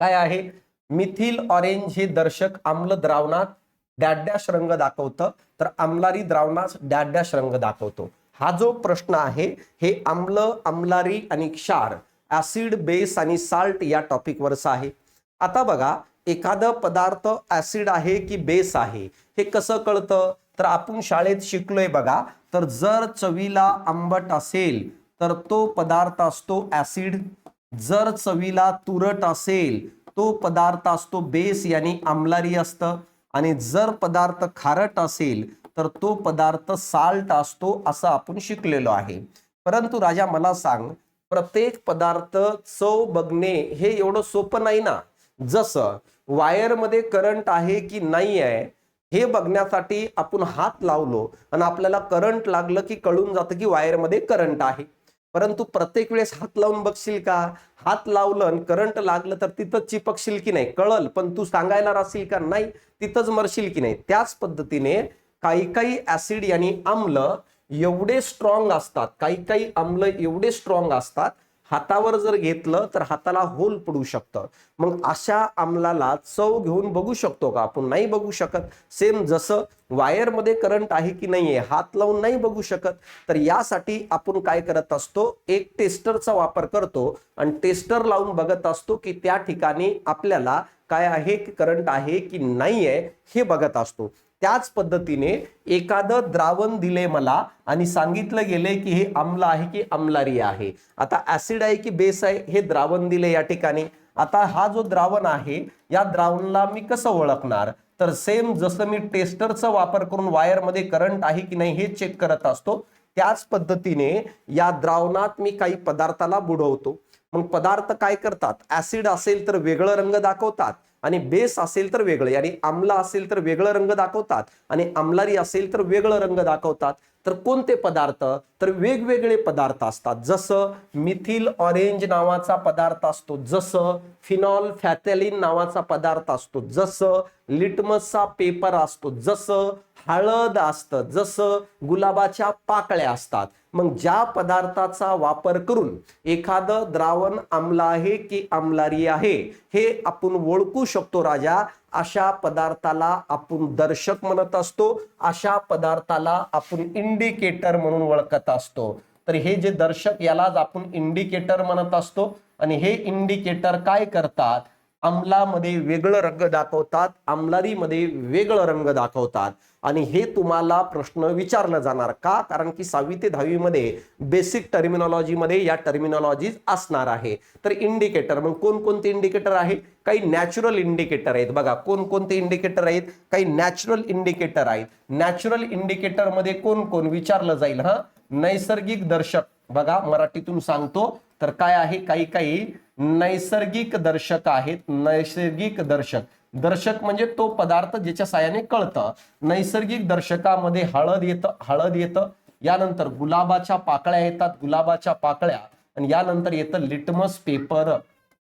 काय आहे? मिथिल ऑरेंज हे दर्शक आम्ल द्रावणात डॅश रंग दाखवतं, तर आम्लारी द्रावणात डॅश रंग दाखवतो. हा जो प्रश्न आहे हे आम्ल, आम्लारी आणि क्षार, ऍसिड, बेस आणि साल्ट या टॉपिक वरचा आहे. आता बघा, एखादा पदार्थ ऍसिड आहे की बेस आहे हे कसं कळतं? तर आपण शाळेत शिकलोय बघा. तर जर चवीला आंबट असेल तर तो पदार्थ असतो ऍसिड. जर चवीला तुरट असेल तो पदार्थ असतो बेस, यानी आम्लारी असतं. आणि जर पदार्थ खारट असेल तर तो पदार्थ साल्ट असतो, असं आपण शिकलेलो आहे. परंतु राजा मला सांग, प्रत्येक पदार्थ चव बघणे हे एवढं सोपं नाही ना. जसं वायरमध्ये करंट आहे की नाही आहे हे बघण्यासाठी आपण हात लावलो आणि आपल्याला करंट लागलं की कळून जातं की वायरमध्ये करंट आहे. परंतु प्रत्येक वेळेस हात लावून बघशील का? हात लावलं आणि करंट लागलं तर तिथंच चिपकशील की नाही? कळल, पण तू सांगायला राहशील का? नाही, तिथंच मरशील की नाही? त्याच पद्धतीने काही काही ऍसिड आणि आम्ल एवढे स्ट्रॉंग असतात, काही काही आम्ल एवढे स्ट्रॉंग असतात हातावर जर घेतलं तर हाताला होल पडू शकतं. मग अशा आम्लाला चव घेऊन बघू शकतो का आपण? नाही बघू शकत. सेम जसं वायरमध्ये करंट आहे की नाहीये हात लावून नाही बघू शकत. तर यासाठी आपण काय करत असतो, एक टेस्टरचा वापर करतो आणि टेस्टर लावून बघत असतो की त्या ठिकाणी आपल्याला काय आहे, करंट आहे की नाहीये हे बघत असतो. त्याच पद्धतीने एखादं द्रावण दिले मला आणि सांगितलं गेले की हे आम्ल आहे की आम्लारी आहे. आता ऍसिड आहे की बेस आहे हे द्रावण दिले या ठिकाणी. आता हा जो द्रावण आहे या द्रावणाला मी कसं ओळखणार? तर सेम जसं मी टेस्टरचा वापर करून वायरमध्ये करंट आहे की नाही हे चेक करत असतो, त्याच पद्धतीने या द्रावणात मी काही पदार्थाला बुडवतो. मग पदार्थ काय करतात, ऍसिड असेल तर वेगळं रंग दाखवतात आणि बेस असेल तर वेगळं, यानी आम्ल असेल तर वेगळं रंग दाखवतात आणि आम्लारी असेल तर वेगळं रंग दाखवतात. तर कोणते पदार्थ? तर वेगवेगळे पदार्थ असतात. जसं मिथिल ऑरेंज नावाचा पदार्थ असतो, जसं फिनॉल फॅथॅलिन नावाचा पदार्थ असतो, जसं लिटमसचा पेपर असतो, जसं हळद असतं, जसं गुलाबाच्या पाकळ्या असतात. मग ज्या पदार्थाचा वापर करून एखादं द्रावण आम्ल आहे की आम्लारी आहे हे आपण ओळखू शकतो राजा, अशा पदार्थाला आपण दर्शक म्हणत असतो. अशा पदार्थाला आपण इंडिकेटर म्हणून ओळखत असतो. तर हे जे दर्शक यालाच आपण इंडिकेटर म्हणत असतो. आणि हे इंडिकेटर काय करतात, आम्लामध्ये वेगळं रंग दाखवतात, आम्लारीमध्ये वेगळं रंग दाखवतात. आणि हे तुम्हाला प्रश्न विचारला जाणार का? कारण की 6वी ते 10वी मध्ये बेसिक टर्मिनॉलॉजी मध्ये या टर्मिनॉलॉजीज असणार आहे. तर इंडिकेटर, मग कोणकोणते इंडिकेटर आहे? काही नॅचरल इंडिकेटर आहेत. बघा कोणकोणते इंडिकेटर आहेत? काही नॅचरल इंडिकेटर आहेत. नॅचरल इंडिकेटर मध्ये कोण कोण विचारलं जाईल? नैसर्गिक दर्शक. बघा मराठीतून सांगतो तर काय आहे, काही काही नैसर्गिक दर्शक आहेत. नैसर्गिक दर्शक, दर्शक म्हणजे तो पदार्थ ज्याच्या साहाय्याने कळतं. नैसर्गिक दर्शकामध्ये हळद येतं, यानंतर गुलाबाच्या पाकळ्या येतात, गुलाबाच्या पाकळ्या, आणि यानंतर येतं लिटमस पेपर.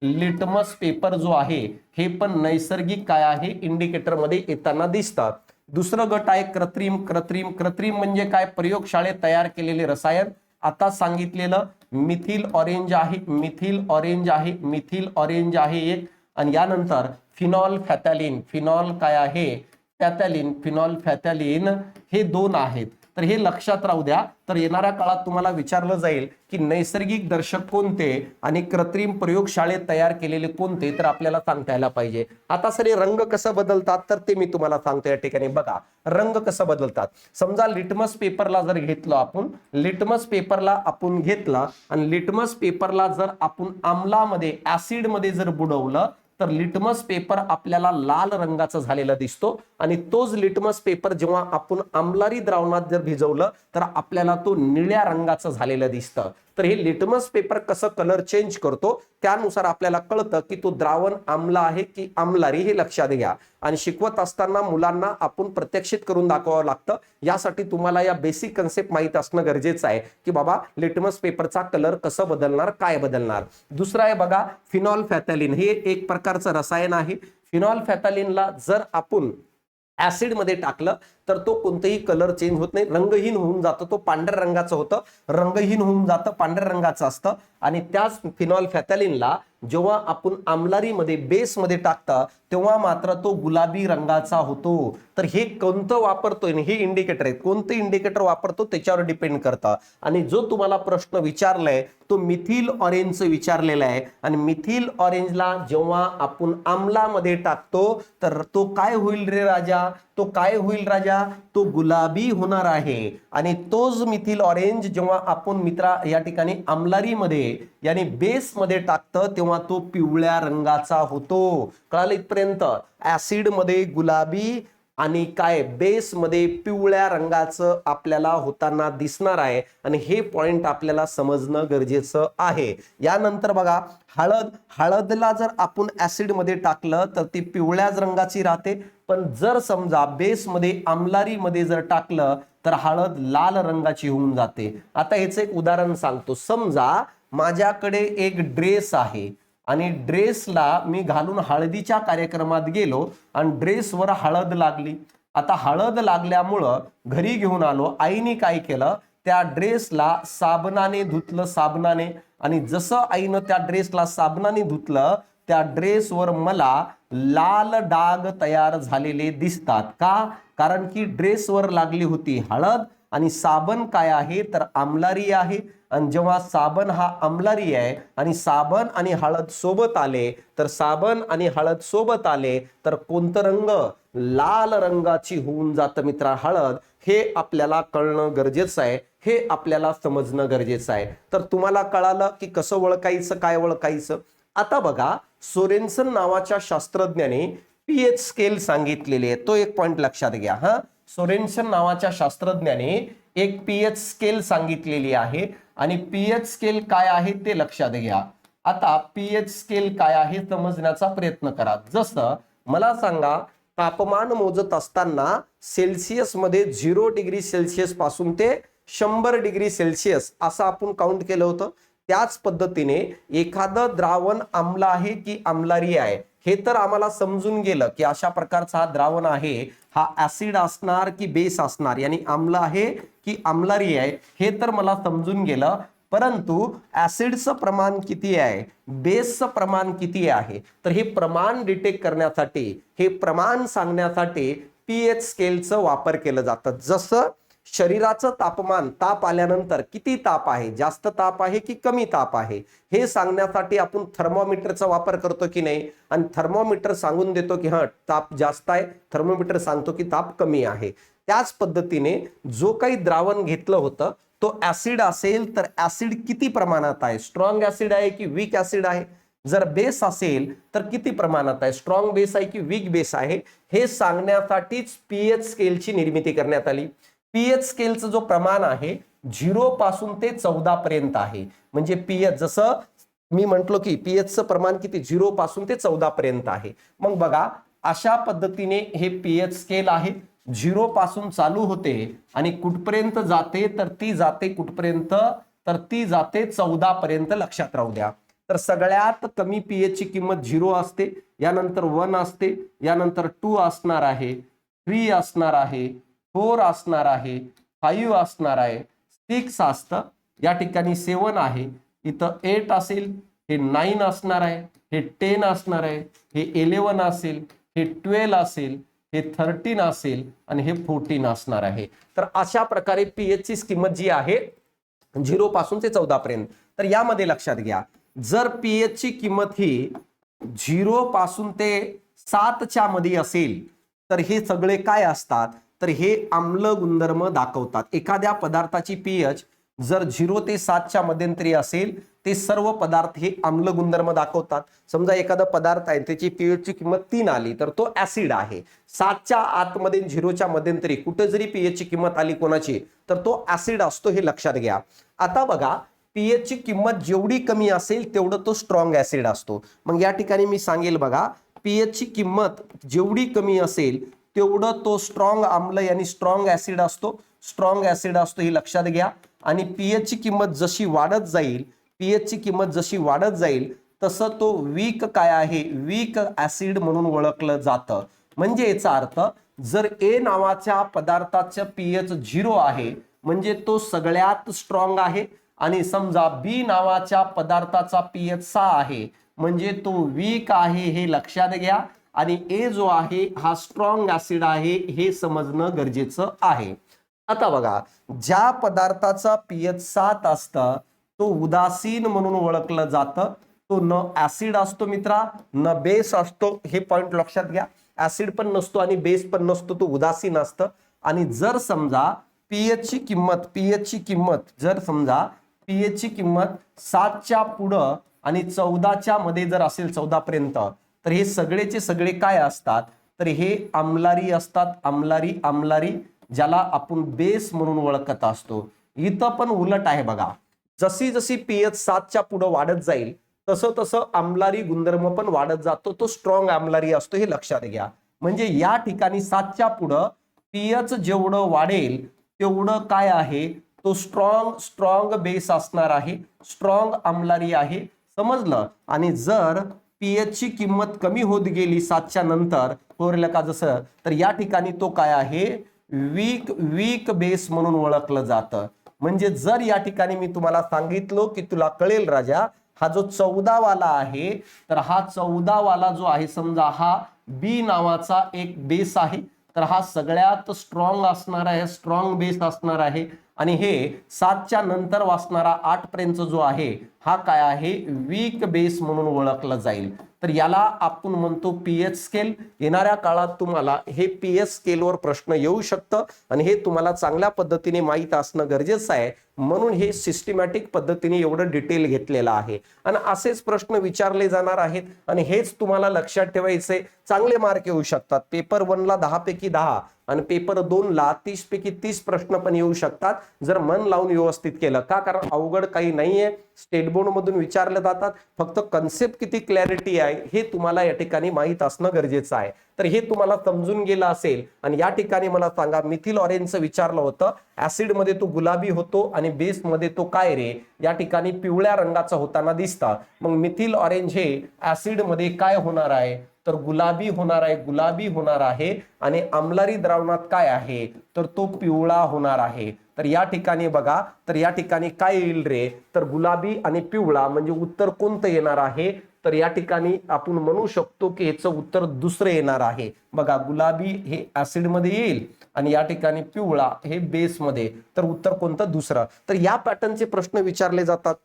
लिटमस पेपर जो आहे हे पण नैसर्गिक काय आहे, इंडिकेटर मध्ये येताना दिसतात. दुसरं गट आहे कृत्रिम. कृत्रिम म्हणजे काय? प्रयोगशाळेत तयार केलेले रसायन. आता सांगितलेलं मिथिल ऑरेंज आहे, मिथिल ऑरेंज आहे एक, आणि यानंतर फिनॉल फॅथॅलिन. फिनॉल काय आहे? फिनॉल फॅथॅलिन हे दोन आहेत. तर हे लक्षात राहू द्या. तर येणाऱ्या काळात तुम्हाला विचारलं जाईल की नैसर्गिक दर्शक कोणते आणि कृत्रिम प्रयोगशाळेत तयार केलेले कोणते, तर आपल्याला सांगता यायला पाहिजे. आता सर हे रंग कसं बदलतात तर ते मी तुम्हाला सांगतो या ठिकाणी. बघा रंग कसं बदलतात. समजा लिटमस पेपरला जर घेतलं आपण, लिटमस पेपरला आपण घेतला आणि लिटमस पेपरला जर आपण आम्लामध्ये ऍसिड मध्ये जर बुडवलं तर लिटमस पेपर आपल्याला लाल रंगाचा झालेला दिसतो. आणि तोच लिटमस पेपर जेव्हा आपण आम्लारी द्रावणात जर भिजवलं तर आपल्याला तो निळ्या रंगाचा झालेला दिसतं. तर हे लिटमस पेपर कसं कलर चेंज करतो त्यानुसार आपल्याला कळतं की तो द्रावण आम्ल आहे की आम्लारी, हे लक्षात घ्या. आणि शिकवत असताना मुलांना आपण प्रत्यक्षित करून दाखवावं लागतं. यासाठी तुम्हाला या बेसिक कन्सेप्ट माहित असणं गरजेचं आहे की बाबा लिटमस पेपरचा कलर कसं बदलणार, काय बदलणार. दुसरं आहे बघा फिनॉल फॅथॅलिन. हे एक प्रकारचं रसायन आहे. फिनॉल फॅथॅलिनला जर आपण ऍसिड मध्ये टाकलं तर तो कोणतेही कलर चेंज होत नाही, रंगहीन होऊन जातं. तो पांढऱ्या रंगाचं होतं, रंगहीन होऊन जातं, पांढऱ्या रंगाचं असतं. आणि त्याच फिनॉल फॅथॅलिनला जेव्हा आपण आम्लारीमध्ये बेसमध्ये टाकता तेव्हा मात्र तो गुलाबी रंगाचा होतो. तर हे कोणतं वापरतोय, हे इंडिकेटर आहे, कोणतं इंडिकेटर वापरतो त्याच्यावर डिपेंड करतं. आणि जो तुम्हाला प्रश्न विचारलाय तो मिथिल ऑरेंजचं विचारलेला आहे. आणि मिथिल ऑरेंजला जेव्हा आपण आम्लामध्ये टाकतो तर तो काय होईल रे राजा? तो काय होईल राजा? तो गुलाबी होणार आहे. आणि तोच मिथिल ऑरेंज जेव्हा आपण मित्रा या ठिकाणी आम्लारीमध्ये यानी बेस मध्ये टाकतं तेव्हा तो पिवळ्या रंगाचा होतो. कळालं इथपर्यंत? ऍसिड मध्ये गुलाबी आणि काय बेस मध्ये पिवळ्या रंगाचं आपल्याला होताना दिसणार आहे. आणि हे पॉइंट आपल्याला समजणं गरजेचं आहे. यानंतर बघा हळदला जर आपण ऍसिड मध्ये टाकलं तर ती पिवळ्याच रंगाची राहते. पण जर समजा बेस मध्ये आम्लारी मध्ये जर टाकलं तर हळद लाल रंगाची होऊन जाते. आता याचं एक उदाहरण सांगतो. समजा माझ्याकडे एक ड्रेस आहे आणि ड्रेसला मी घालून हळदीच्या कार्यक्रमात गेलो आणि ड्रेसवर हळद लागली. आता हळद लागल्यामुळं घरी घेऊन आलो. आईने काय केलं, त्या ड्रेसला साबणाने धुतलं, साबणाने, आणि जसं आईनं त्या ड्रेसला साबणाने धुतलं त्या ड्रेसवर मला लाल डाग तयार झालेले दिसतात. का? कारण की ड्रेसवर लागली होती हळद, आणि साबण काय आहे तर आमलारी आहे. आणि जेव्हा साबण हा आमलारी आहे आणि साबण आणि हळद सोबत आले, तर साबण आणि हळद सोबत आले तर कोणतं रंग? लाल रंगाची होऊन जातं मित्रा हळद. हे आपल्याला कळणं गरजेचं आहे, हे आपल्याला समजणं गरजेचं आहे. तर तुम्हाला कळालं की कसं ओळखायचं, काय ओळखायचं. आता बघा, सोरेन्सन नावाच्या शास्त्रज्ञाने पीएच स्केल सांगितलेली आहे, तो एक पॉइंट लक्षात घ्या. हा, सोरेन्सन नावाच्या शास्त्रज्ञाने एक पीएच स्केल सांगितलेली आहे, आणि पीएच स्केल काय आहे ते लक्षात घ्या. आता पीएच स्केल काय आहे समजण्याचा प्रयत्न करा. जसं मला सांगा, तापमान मोजत असताना सेल्सिअस मध्ये 0 डिग्री सेल्सिअस पासून ते 100 डिग्री सेल्सिअस असं आपण काउंट केलं होतं. त्याच पद्धतीने एखादं द्रावण आम्ल आहे की आम्लारी आहे हे तर आम्हाला समजून गेलं की अशा प्रकारचा हा द्रावण आहे, हा ऍसिड असणार की बेस असणार, यानी आम्ल आहे की आम्लारी आहे हे तर मला समजून गेलं. परंतु ऍसिडचं प्रमाण किती आहे, बेसचं प्रमाण किती आहे, तर हे प्रमाण डिटेक्ट करण्यासाठी, हे प्रमाण सांगण्यासाठी पीएच स्केलचं वापर केलं जातं. जसं शरीराचं तापमान, ताप आल्यानंतर किती ताप आहे, जास्त ताप आहे की कमी ताप आहे, हे सांगण्यासाठी आपण थर्मोमीटरचा वापर करतो की नाही. आणि थर्मोमीटर सांगून देतो की हा ताप जास्त आहे, थर्मोमीटर सांगतो की ताप कमी आहे. त्याच पद्धतीने जो काही द्रावण घेतलं होतं तो ऍसिड असेल तर ऍसिड किती प्रमाणात आहे, स्ट्रॉंग ऍसिड आहे की वीक ऍसिड आहे. जर बेस असेल तर किती प्रमाणात आहे, स्ट्रॉंग बेस आहे की वीक बेस आहे, हे सांगण्यासाठीच पीएच स्केलची निर्मिती करण्यात आली. पीएच स्केलचं जो प्रमाण आहे 0 पासून ते 14 पर्यंत आहे. म्हणजे पीएच, जसं मी म्हंटलो की पीएचचं प्रमाण किती, 0 पासून ते 14 पर्यंत आहे. मग बघा, अशा पद्धतीने हे पीएच स्केल आहे. 0 पासून चालू होते आणि कुठपर्यंत जाते, तर ती जाते कुठपर्यंत, तर ती जाते 14 पर्यंत. लक्षात राहू द्या. तर सगळ्यात कमी पीएच ची किंमत 0 असते, यानंतर 1 असते, यानंतर 2 असणार आहे, 3 असणार आहे, 4 असणार आहे, 5 असणार आहे, 6 असतं, या ठिकाणी 7 आहे, इथं 8 असेल, हे 9 असणार आहे, हे 10 असणार आहे, हे 11 असेल, हे 12 असेल, हे 13 असेल आणि हे 14 असणार आहे. तर अशा प्रकारे पीएच ची किंमत जी आहे 0 पासून ते 14 पर्यंत. तर यामध्ये लक्षात घ्या, जर पीएच ची किंमत ही 0 पासून ते 7 च्या मध्ये असेल तर हे सगळे काय असतात, तर हे आम्ल गुणधर्म दाखवतात. एखाद्या पदार्थाची पीएच जर 0 ते 7 च्या मध्यंतरी असेल ते सर्व पदार्थ हे आम्ल गुणधर्म दाखवतात. समजा एखादा पदार्थ आहे त्याची पीएच ची किंमत 3 आली तर तो ऍसिड आहे. 7 च्या आतमध्ये 0 च्या मध्यंतरी कुठे जरी पीएच ची किंमत आली कोणाची तर तो ऍसिड असतो, हे लक्षात घ्या. आता बघा, पीएच ची किंमत जेवढी कमी असेल तेवढं तो स्ट्रॉंग ऍसिड असतो. मग या ठिकाणी मी सांगेल बघा, पीएच ची किंमत जेवढी कमी असेल तेवढं तो स्ट्रॉंग आम्ल आणि स्ट्रॉंग ऍसिड असतो, स्ट्रॉंग ऍसिड असतो, हे लक्षात घ्या. आणि पीएच ची किंमत जशी वाढत जाईल, पीएच ची किंमत जशी वाढत जाईल तसं तो वीक काय आहे, वीक ऍसिड म्हणून ओळखलं जातं. म्हणजे याचा अर्थ, जर ए नावाच्या पदार्थाचं पीएच 0 आहे म्हणजे तो सगळ्यात स्ट्रॉंग आहे, आणि समजा बी नावाच्या पदार्थाचा पीएच 6 आहे म्हणजे तो वीक आहे, हे लक्षात घ्या. आणि ए जो आहे हा स्ट्रॉंग ऍसिड आहे, हे समजणं गरजेचं आहे. आता बघा, ज्या पदार्थाचा पीएच 7 असतं तो उदासीन म्हणून ओळखलं जातं. तो न ऍसिड असतो मित्रा, न बेस असतो, हे पॉइंट लक्षात घ्या. ऍसिड पण नसतो आणि बेस पण नसतो, तो उदासीन असतं. आणि जर समजा पीएच ची किंमत जर समजा पीएच ची किंमत 7 च्या पुढं आणि 14 च्या मध्ये जर असेल, 14 पर्यंत, तर हे सगळेचे सगळे काय असतात, तर हे आम्लारी असतात. आम्लारी ज्याला आपण बेस म्हणून ओळखत असतो. इथं पण उलट आहे बघा, जशी जशी पीएच 7 च्या पुढे वाढत जाईल तसं तसं आम्लारी गुणधर्म पण वाढत जातो, तो स्ट्रॉंग आम्लारी असतो, हे लक्षात घ्या. म्हणजे या ठिकाणी 7 च्या पुढे पीएच जेवढं वाढेल तेवढं काय आहे, तो स्ट्रॉंग बेस असणार आहे, स्ट्रॉंग आम्लारी आहे, समजलं. आणि जर पीएच ची किंमत कमी होत गेली 7 च्या नंतर, का जसं, तर या ठिकाणी तो काय आहे, वीक बेस म्हणून ओळखलं जातं. म्हणजे जर या ठिकाणी मी तुम्हाला सांगितलो की तुला कळेल राजा, हा जो 14 वाला आहे, तर हा 14 वाला जो आहे, समजा हा बी नावाचा एक बेस आहे, तर हा सगळ्यात स्ट्रॉंग असणार आहे, स्ट्रॉंग बेस असणार आहे. आणि हे 7च्या नंतर वाचणारा 8 पर्यंत जो आहे, हा काय आहे, वीक बेस म्हणून ओळखला जाईल. तर याला आपण म्हणतो पीएच स्केल. येणाऱ्या काळात तुम्हाला हे पीएच स्केलवर प्रश्न येऊ शकतं आणि हे तुम्हाला चांगल्या पद्धतीने माहीत असणं गरजेचं आहे. म्हणून हे सिस्टमॅटिक पद्धतीने एवढं डिटेल घेतलेलं आहे आणि असेच प्रश्न विचारले जाणार आहेत आणि हेच तुम्हाला लक्षात ठेवायचे. चांगले मार्क येऊ शकतात. पेपर 1 ला 10 पैकी 10 आणि पेपर 2 ला 30 पैकी 30 प्रश्न पण येऊ शकतात जर मन लावून व्यवस्थित केलं. का? कारण अवघड काही नाहीये. स्टेट बोर्ड मधून विचारले जातात. फक्त कन्सेप्ट किती क्लॅरिटी आहे हे तुम्हाला या ठिकाणी माहीत असणं गरजेचं आहे. तर हे तुम्हाला समजून गेलं असेल. आणि या ठिकाणी मला सांगा, मिथिल ऑरेंजचं विचारलं होतं, ऍसिड मध्ये तो गुलाबी होतो आणि बेस मध्ये तो काय रे, या ठिकाणी पिवळ्या रंगाचा होताना दिसता. मग मिथिल ऑरेंज हे ऍसिड मध्ये काय होणार आहे, तर गुलाबी होणार आहे, गुलाबी होणार आहे. आणि आम्लारी द्रावणात काय आहे, तर तो पिवळा होणार आहे. तर या ठिकाणी बघा, तर या ठिकाणी काय येईल रे, तर गुलाबी आणि पिवळा म्हणजे उत्तर कोणतं येणार आहे, तर या ठिकाणी आपण म्हणू शकतो की याचं उत्तर दुसरं येणार आहे. बघा, गुलाबी हे ऍसिड मध्ये येईल आणि या ठिकाणी पिवळा हे बेस मध्ये, तर उत्तर कोणतं, दुसरं. तर या पॅटर्नचे प्रश्न विचारले जातात.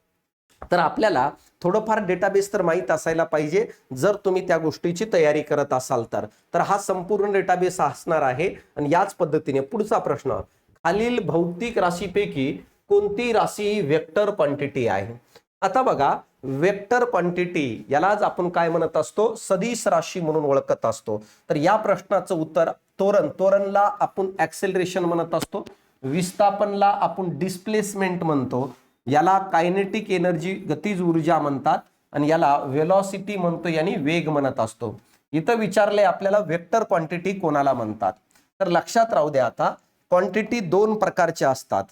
तर आपल्याला थोडंफार डेटाबेस तर माहीत असायला पाहिजे जर तुम्ही त्या गोष्टीची तयारी करत असाल तर. तर हा संपूर्ण डेटाबेस असणार आहे. आणि याच पद्धतीने पुढचा प्रश्न, खालील भौतिक राशीपैकी कोणती राशी वेक्टर क्वांटिटी आहे. आता बघा, वेक्टर क्वांटिटी यालाच आपण काय म्हणत असतो, सदिश राशी म्हणून ओळखत असतो. तर या प्रश्नाचं उत्तर त्वरणला आपण ऍक्सेलरेशन म्हणत असतो, विस्थापनला आपण डिस्प्लेसमेंट म्हणतो, याला कायनेटिक एनर्जी गतिज ऊर्जा म्हणतात आणि याला वेलॉसिटी म्हणतो, यानी वेग म्हणत असतो. इथं विचारले आपल्याला वेक्टर क्वांटिटी कोणाला म्हणतात. तर लक्षात राहू द्या, आता क्वांटिटी 2 प्रकारच्या असतात.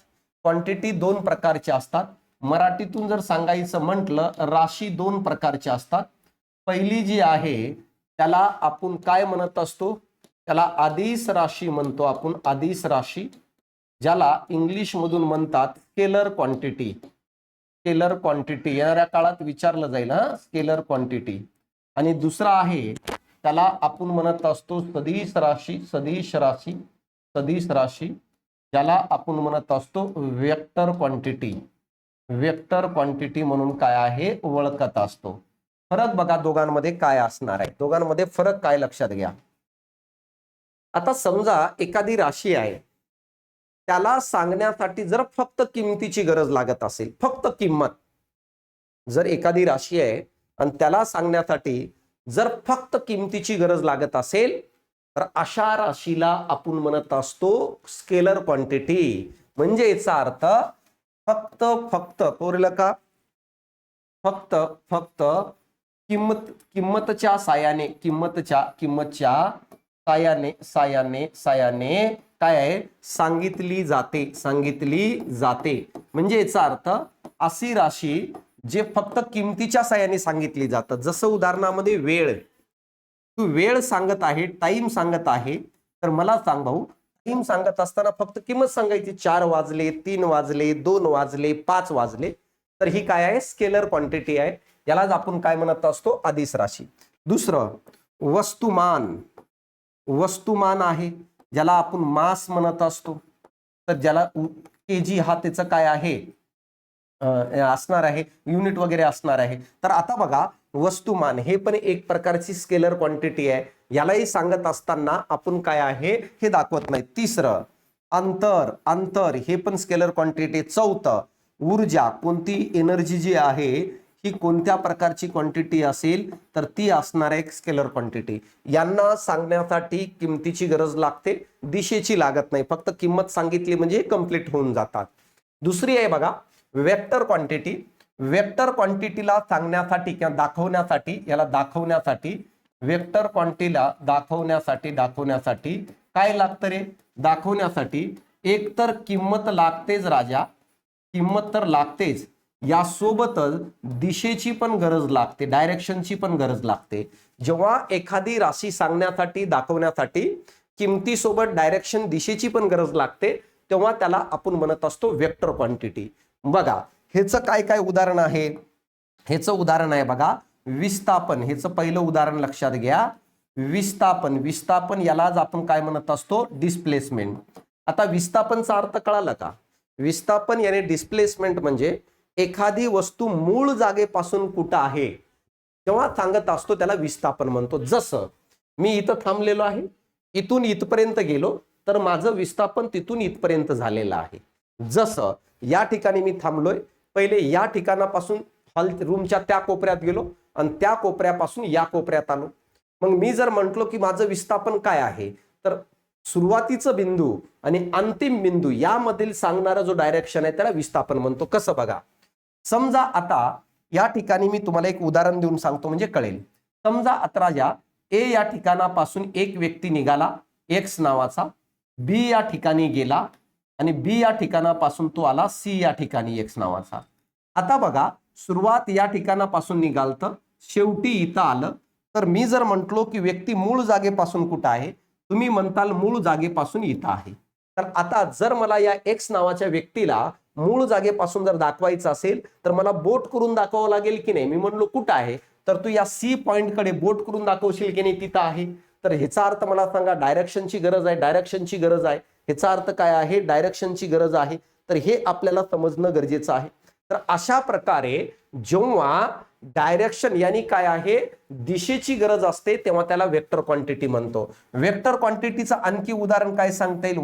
क्वांटिटी 2 प्रकारच्या असतात. मराठीतून जर सांगायचं म्हटलं, राशी 2 प्रकारच्या असतात. पहिली जी आहे त्याला आपण काय म्हणत असतो, त्याला आदिश राशी म्हणतो आपण, आदिश राशी, ज्याला इंग्लिश मधून म्हणतात स्केलर क्वांटिटी. स्केलर क्वांटिटी येणाऱ्या काळात विचारलं जाईल, हा, स्केलर क्वांटिटी. आणि दुसरा आहे त्याला आपण म्हणत असतो सदिश राशी, सदिश राशी, सदिश राशी, ज्याला आपण म्हणत असतो वेक्टर क्वांटिटी. वेक्टर क्वांटिटी म्हणून काय आहे, ओळखत असतो. फरक बघा दोघांमध्ये काय असणार आहे, दोघांमध्ये फरक काय लक्षात घ्या. आता समजा एखादी राशी आहे, त्याला सांगण्यासाठी जर फक्त किमतीची गरज लागत असेल, फक्त किंमत, जर एखादी राशी आहे आणि त्याला सांगण्यासाठी जर फक्त किमतीची गरज लागत असेल, तर अशा राशीला आपण म्हणत असतो स्केलर क्वांटिटी. म्हणजे याचा अर्थ फक्त कोरलं का, फक्त किंमतच्या सायाने, किंमतच्या सायाने काय आहे, सांगितली जाते. म्हणजे याचा अर्थ अशी राशी जे फक्त किमतीच्या सायाने सांगितली जातात. जसं उदाहरणामध्ये वेळ, तू वेळ सांगत आहे, टाइम सांगत आहे, तर मला सांग भाऊ, टाइम सांगत असताना फक्त किंमत सांगायची, 4 वाजले, 3 वाजले, 2 वाजले, 5 वाजले. तर ही काय आहे, स्केलर क्वांटिटी आहे. यालाच आपण काय म्हणत असतो, आदिश राशी. दुसरं वस्तुमान आहे, ज्याला आपण मास म्हणत असतो. तर ज्याला केजी हा त्याचं काय आहे, असणार आहे, युनिट वगैरे असणार आहे. तर आता बघा, वस्तुमान हे पण एक प्रकारची स्केलर क्वांटिटी आहे. यालाही सांगत असताना आपण काय आहे हे दाखवत नाही. तिसरं अंतर हे पण स्केलर क्वांटिटी. चौथं ऊर्जा, कोणती एनर्जी जी आहे ही कोणत्या प्रकारची क्वांटिटी असेल, तर ती असणार आहे स्केलर क्वांटिटी. यांना सांगण्यासाठी किमतीची गरज लागते, दिशेची लागत नाही. फक्त किंमत सांगितली म्हणजे कंप्लीट होऊन जातात. दुसरी आहे बघा वेक्टर क्वांटिटी. वेक्टर क्वांटिटीला सांगण्यासाठी किंवा दाखवण्यासाठी, याला दाखवण्यासाठी, वेक्टर क्वांटिटीला दाखवण्यासाठी काय लागतं रे, दाखवण्यासाठी एक तर किंमत लागतेच राजा, किंमत तर लागतेच, यासोबतच दिशेची पण गरज लागते, डायरेक्शनची पण गरज लागते. जेव्हा एखादी राशी सांगण्यासाठी, दाखवण्यासाठी किमतीसोबत डायरेक्शन, दिशेची पण गरज लागते, तेव्हा त्याला आपण म्हणत असतो वेक्टर क्वांटिटी. बघा ह्याचं काय काय उदाहरण आहे, ह्याचं उदाहरण आहे बघा विस्थापन. ह्याचं पहिलं उदाहरण लक्षात घ्या, विस्थापन. विस्थापन यालाच आपण काय म्हणत असतो, डिस्प्लेसमेंट. आता विस्थापनचा अर्थ कळाला का? विस्थापन याने डिस्प्लेसमेंट म्हणजे एखादी वस्तू मूळ जागेपासून कुठं आहे तेव्हा सांगत असतो त्याला विस्थापन म्हणतो. जसं मी इथं थांबलेलो आहे, इथून इथपर्यंत गेलो तर माझं विस्थापन तिथून इथपर्यंत झालेलं आहे. जसं या ठिकाणी मी थांबलोय, पहिले या ठिकाणापासून हॉल रूमच्या त्या कोपऱ्यात गेलो आणि त्या कोपऱ्यापासून या कोपऱ्यात आलो. मग मी जर म्हटलो की माझं विस्थापन काय आहे, तर सुरुवातीचं बिंदू आणि अंतिम बिंदू यामधील सांगणारा जो डायरेक्शन आहे त्याला विस्थापन म्हणतो. कसं बघा, समजा आता या ठिकाणी मी तुम्हाला एक उदाहरण देऊन सांगतो म्हणजे कळेल. समजा आता या ए या ठिकाणापासून एक व्यक्ती निघाला एक्स नावाचा, बी या ठिकाणी गेला आणि बी या ठिकाणापासून तो आला सी या ठिकाणी एक्स नावाचा. आता बघा सुरुवात या ठिकाणापासून निघालतं, शेवटी इथं आलं. तर मी जर म्हटलो की व्यक्ती मूळ जागेपासून कुठं आहे, तुम्ही म्हणताल मूळ जागेपासून इथं आहे. तर आता जर मला या एक्स नावाच्या व्यक्तीला मूळ जागेपासून जर दाखवायचं असेल तर मला बोट करून दाखवावं लागेल की नाही. मी म्हणलो कुठं आहे, तर तू या सी पॉइंटकडे बोट करून दाखवशील की नाही, तिथं आहे. तर ह्याचा अर्थ मला सांगा डायरेक्शनची गरज आहे, डायरेक्शनची गरज आहे. ह्याचा अर्थ काय आहे, डायरेक्शनची गरज आहे. तर हे आपल्याला समजणं गरजेचं आहे. तर अशा प्रकारे जेव्हा डायरेक्शन यानी काय आहे, दिशेची गरज असते तेव्हा त्याला वेक्टर क्वांटिटी म्हणतो. वेक्टर क्वांटिटीचं आणखी उदाहरण काय सांगता येईल,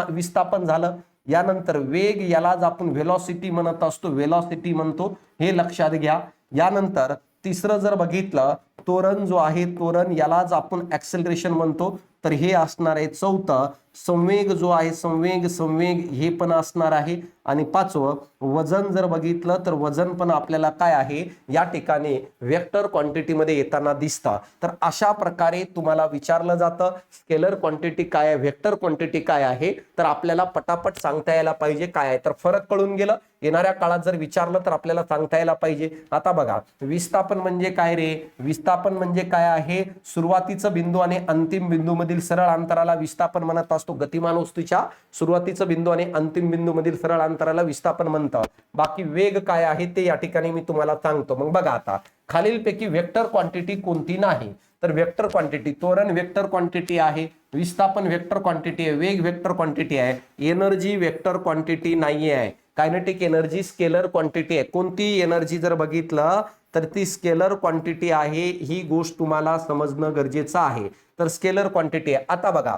विस्थापन झालं, यानंतर वेग यालाच आपण व्हेलॉसिटी म्हणत असतो, व्हेलॉसिटी म्हणतो, हे लक्षात घ्या. यानंतर तिसरं जर बघितलं त्वरण जो आहे, त्वरण यालाच आपण ऍक्सेलरेशन म्हणतो. तर हे असणार आहे चौथं. संवेग जो आहे, संवेग हे पण असणार आहे. आणि पाचवं वजन जर बघितलं तर वजन पण आपल्याला काय आहे या ठिकाणी वेक्टर क्वांटिटीमध्ये येताना दिसतं. तर अशा प्रकारे तुम्हाला विचारलं जातं स्केलर क्वांटिटी काय आहे, वेक्टर क्वांटिटी काय आहे, तर आपल्याला पटापट सांगता यायला पाहिजे काय आहे. तर फरक कळून गेलं, येणाऱ्या काळात जर विचारलं तर आपल्याला सांगता यायला पाहिजे. आता बघा विस्थापन म्हणजे काय रे, विस्थापन म्हणजे काय आहे, सुरुवातीचं बिंदू आणि अंतिम बिंदू मधील सरळ अंतराला विस्थापन म्हणत असतो. गतिमान वस्तूच्या सुरुवातीचं बिंदू आणि अंतिम बिंदू मधील सरळ अंतराला विस्थापन म्हणतात. बाकी वेग काय आहे ते या ठिकाणी मी तुम्हाला सांगतो. मग बघा आता खालीलपैकी वेक्टर क्वांटिटी कोणती नाही, तर वेक्टर क्वांटिटी, त्वरण वेक्टर क्वांटिटी आहे, विस्थापन वेक्टर क्वांटिटी आहे, वेग वेक्टर क्वांटिटी आहे, एनर्जी वेक्टर क्वांटिटी नाही आहे. कायनेटिक एनर्जी स्केलर क्वांटिटी आहे. कोणती एनर्जी जर बघितलं तर ती स्केलर क्वांटिटी आहे, ही गोष्ट तुम्हाला समजणं गरजेचं आहे. तर स्केलर क्वांटिटी आहे. आता बघा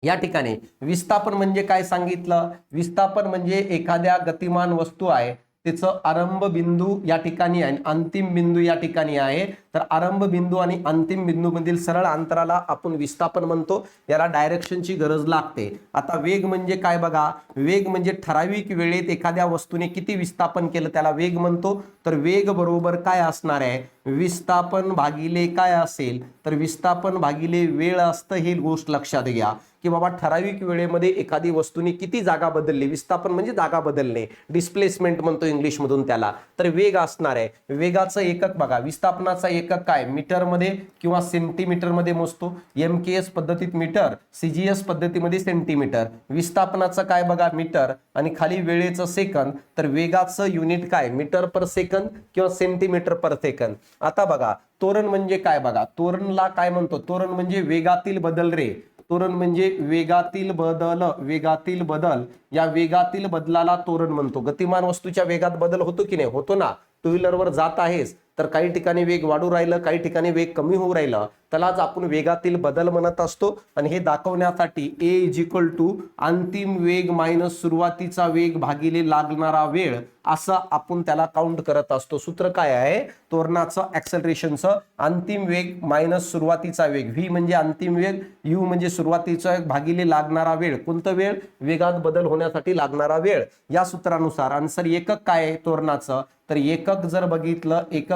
या ठिकाणी विस्थापन म्हणजे काय सांगितलं, विस्थापन म्हणजे एखाद्या गतिमान वस्तू आहे त्याचं आरंभ बिंदू या ठिकाणी आहे, अंतिम बिंदू या ठिकाणी आहे. तर आरंभ बिंदू आणि अंतिम बिंदू मधील सरळ अंतराला आपण विस्थापन म्हणतो. याला डायरेक्शनची गरज लागते. आता वेग म्हणजे काय बघा, वेग म्हणजे ठराविक वेळेत एखाद्या वस्तूने किती विस्थापन केलं त्याला वेग म्हणतो. तर वेग बरोबर काय असणार आहे, विस्थापन भागिले काय असेल, तर विस्थापन भागिले वेळ असतं. ही गोष्ट लक्षात घ्या की बाबा ठराविक वेळेमध्ये एखादी वस्तूने किती जागा बदलली, विस्थापन म्हणजे जागा बदलणे, डिस्प्लेसमेंट म्हणतो इंग्लिश मधून त्याला. तर वेग असणार आहे. वेगाचं एकक बघा, विस्थापनाचा एकक काय, मीटर मध्ये किंवा सेंटीमीटर मध्ये मोजतो. MKS पद्धतीत मीटर, CGS पद्धतीमध्ये सेंटीमीटर. विस्थापनाचं काय बघा मीटर आणि खाली वेळेचं सेकंद. तर वेगाचं युनिट काय, मीटर पर सेकंद किंवा सेंटीमीटर पर सेकंद. आता बघा त्वरण म्हणजे काय बघा, त्वरणला काय म्हणतो, त्वरण म्हणजे वेगातील बदल रे. त्वरण म्हणजे वेगातील बदल, वेगातील बदल, या वेगातील बदलाला त्वरण म्हणतो. गतिमान वस्तूच्या वेगात बदल होतो की नाही, होतो ना. टू व्हीलरवर जात आहेस तर काही ठिकाणी वेग वाढू राहिलं, काही ठिकाणी वेग कमी होऊ राहिलं, त्यालाच आपण वेगातील बदल म्हणत असतो. आणि हे दाखवण्यासाठी A= अंतिम वेग मायनस सुरुवातीचा वेग भागिले लागणारा वेळ असं आपण त्याला काउंट करत असतो. सूत्र काय आहे त्वरणाचं, ऍक्सेलरेशनचं, अंतिम वेग मायनस सुरुवातीचा वेग, V म्हणजे अंतिम वेग, U म्हणजे सुरुवातीचा वेग भागिले लागणारा वेळ. कोणतं वेळ, वेगात बदल होण्यासाठी लागणारा वेळ. या सूत्रानुसार आन्सर एकक काय आहे त्वरणाचं, तर एकक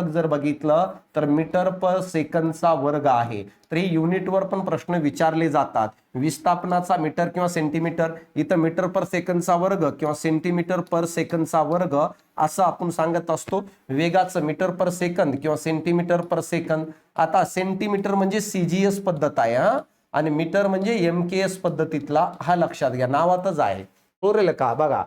जर बघितलं तर मीटर पर सेकंदचा वर्ग आहे. तर हे युनिटवर पण प्रश्न विचारले जातात. विस्थापनाचा मीटर किंवा सेंटीमीटर, इथं मीटर पर सेकंदचा वर्ग किंवा सेंटीमीटर पर सेकंदचा वर्ग असं आपण सांगत असतो. वेगाचं मीटर पर सेकंद किंवा सेंटीमीटर पर सेकंद. आता सेंटीमीटर म्हणजे CGS पद्धत आहे हा, आणि मीटर म्हणजे MKS पद्धतीतला, हा लक्षात घ्या, नावातच आहे. कळलं का? बघा,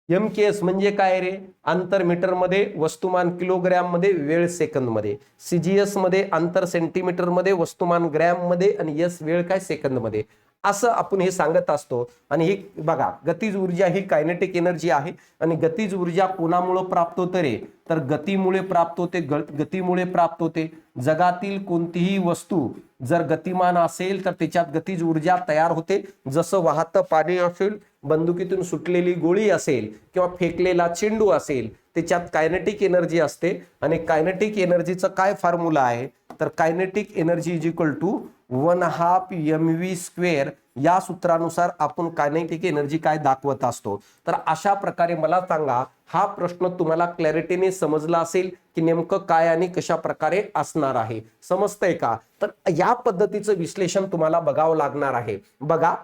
MKS म्हणजे काय रे? अंतर मीटर मध्ये, वस्तुमान किलोग्रॅम मध्ये, वेळ सेकंद मध्ये. CGS मध्ये अंतर सेंटीमीटर मध्ये, वस्तुमान ग्रॅम मध्ये, आणि S वेळ काय सेकंद मध्ये. असं आपण हे सांगत असतो. आणि ही बघा, गतिज ऊर्जा ही कायनेटिक एनर्जी आहे. आणि गतिज ऊर्जा कोणामुळे प्राप्त होते रे? तर गतीमुळे प्राप्त होते. गतीमुळे प्राप्त होते. जगातील कोणतीही वस्तू जर गतिमान असेल तर त्याच्यात गतिज ऊर्जा तयार होते. जसं वाहतं पाणी असेल, बंदुकीतून सुटलेली गोळी असेल, किंवा फेकलेला चेंडू असेल, त्याच्यात कायनेटिक एनर्जी असते. आणि कायनेटिक एनर्जीचं काय फॉर्म्युला आहे? तर kinetic energy is equal to 1/2 mv². या सूत्रानुसार आपण कायनेटिक एनर्जी काय दाखवत असतो. तर अशा प्रकारे मला सांगा, हा प्रश्न तुम्हाला क्लॅरिटीने समजला असेल की नेमकं काय आणि कशा प्रकारे असणार आहे. समजतंय का? तर या पद्धतीचं विश्लेषण तुम्हाला बघावं लागणार आहे. बघा,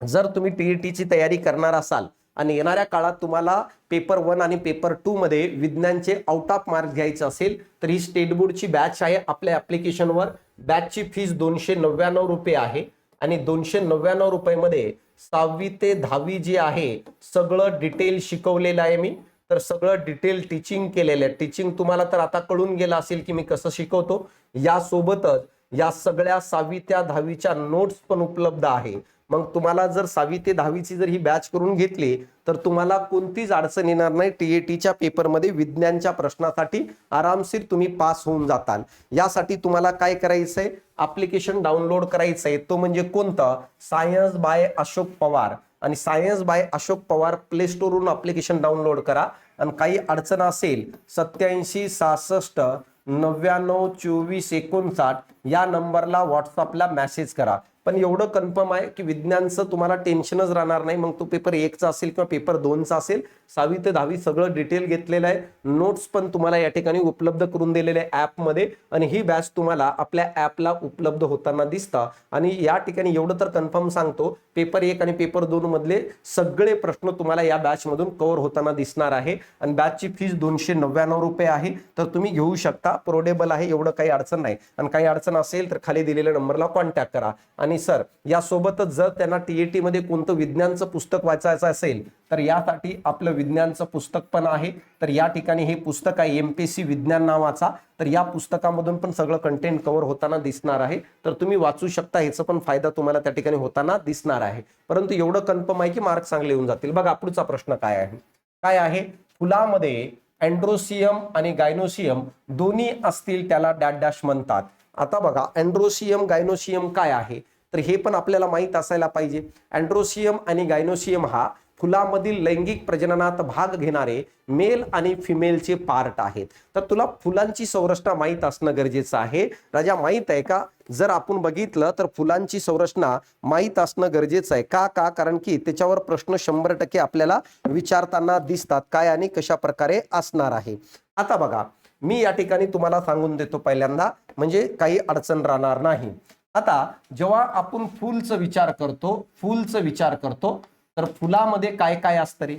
जर तुम्ही टीईटीची तयारी करणार असाल आणि येणाऱ्या काळात तुम्हाला पेपर 1 आणि पेपर 2 मध्ये विज्ञानचे आउट ऑफ मार्क्स घ्यायचे असेल तर ही स्टेट बोर्डची बॅच आहे आपल्या ऍप्लिकेशनवर. बॅचची फीस 299 रुपये आहे. आणि 299 रुपयामध्ये 6वी ते 10वी जी आहे सगळं डिटेल शिकवलेलं आहे मी. तर सगळं डिटेल टीचिंग केलेलं आहे. टीचिंग तुम्हाला तर आता कळून गेलं असेल की मी कसं शिकवतो. यासोबतच या सगळ्या 6वी त्या 10वीच्या नोट्स पण उपलब्ध आहे. मग तुम्हाला जर 6वी ते 10वीची जर ही बॅच करून घेतली तर तुम्हाला कोणतीच अडचण येणार नाही. टीईटीच्या पेपरमध्ये विज्ञानच्या प्रश्नासाठी आरामशीर तुम्ही पास होऊन जाताल. यासाठी तुम्हाला काय करायचंय? ऍप्लिकेशन डाउनलोड करायचंय. तो म्हणजे कोणतं? Science by Ashok Pawar. आणि science by Ashok Pawar play स्टोरवरून ऍप्लिकेशन डाउनलोड करा. आणि काही अडचण असेल 87 66 99 24 59 या नंबरला व्हॉट्सअपला मेसेज करा. पण एवढं कन्फर्म आहे की विज्ञानचं तुम्हाला टेन्शनच राहणार नाही. मग तो पेपर 1चा असेल किंवा पेपर 2चा असेल, 6वी ते 10वी सगळं डिटेल घेतलेलं आहे. नोट्स पण तुम्हाला या ठिकाणी उपलब्ध करून दिलेले आहे ॲपमध्ये. आणि ही बॅच तुम्हाला आपल्या ॲपला उपलब्ध होताना दिसतं. आणि या ठिकाणी एवढं तर कन्फर्म सांगतो, पेपर 1 आणि पेपर 2 मधले सगळे प्रश्न तुम्हाला या बॅचमधून कव्हर होताना दिसणार आहे. आणि बॅचची फीस 299 रुपये आहे. तर तुम्ही घेऊ शकता, प्रोडेबल आहे, एवढं काही अडचण नाही. आणि काही अडचण असेल तर खाली दिलेल्या नंबरला कॉन्टॅक्ट करा. आणि सर, यासोबतच जर त्यांना टीईटी मध्ये कोणतं विज्ञानचं पुस्तक वाचायचं असेल तर यासाठी आपलं विज्ञानचं पुस्तक पण आहे. तर या ठिकाणी हे पुस्तक आहे MPSC विज्ञान नावाचा. तर या पुस्तकामधून पण सगळं कंटेंट कव्हर होताना दिसणार आहे. तर तुम्ही वाचू शकता. ह्याचा पण फायदा तुम्हाला त्या ठिकाणी होताना दिसणार आहे. परंतु एवढं कन्फर्म आहे की मार्क चांगले येऊन जातील. बघा, पुढचा प्रश्न काय आहे? काय आहे? फुलामध्ये अँड्रोसियम आणि गायनोसियम दोन्ही असतील त्याला डॅश डॅश म्हणतात. आता बघा, अँड्रोसियम गायनोसियम काय आहे तर हे पण आपल्याला माहित असायला पाहिजे. अँड्रोसियम आणि गायनोसियम हा फुलामधील लैंगिक प्रजननात भाग घेणारे मेल आणि फिमेलचे पार्ट आहेत. तर तुला फुलांची संरचना माहित असणं गरजेचं आहे. राजा, माहित आहे का? जर आपण बघितलं तर फुलांची संरचना माहित असणं गरजेचं आहे. का? कारण की त्याच्यावर प्रश्न 100% आपल्याला विचारताना दिसतात काय आणि कशा प्रकारे असणार आहे. आता बघा, मी या ठिकाणी तुम्हाला सांगून देतो पहिल्यांदा, म्हणजे काही अडचण राहणार नाही. आता जेव्हा आपण फुलचा विचार करतो तर फुलामध्ये काय काय असतं रे?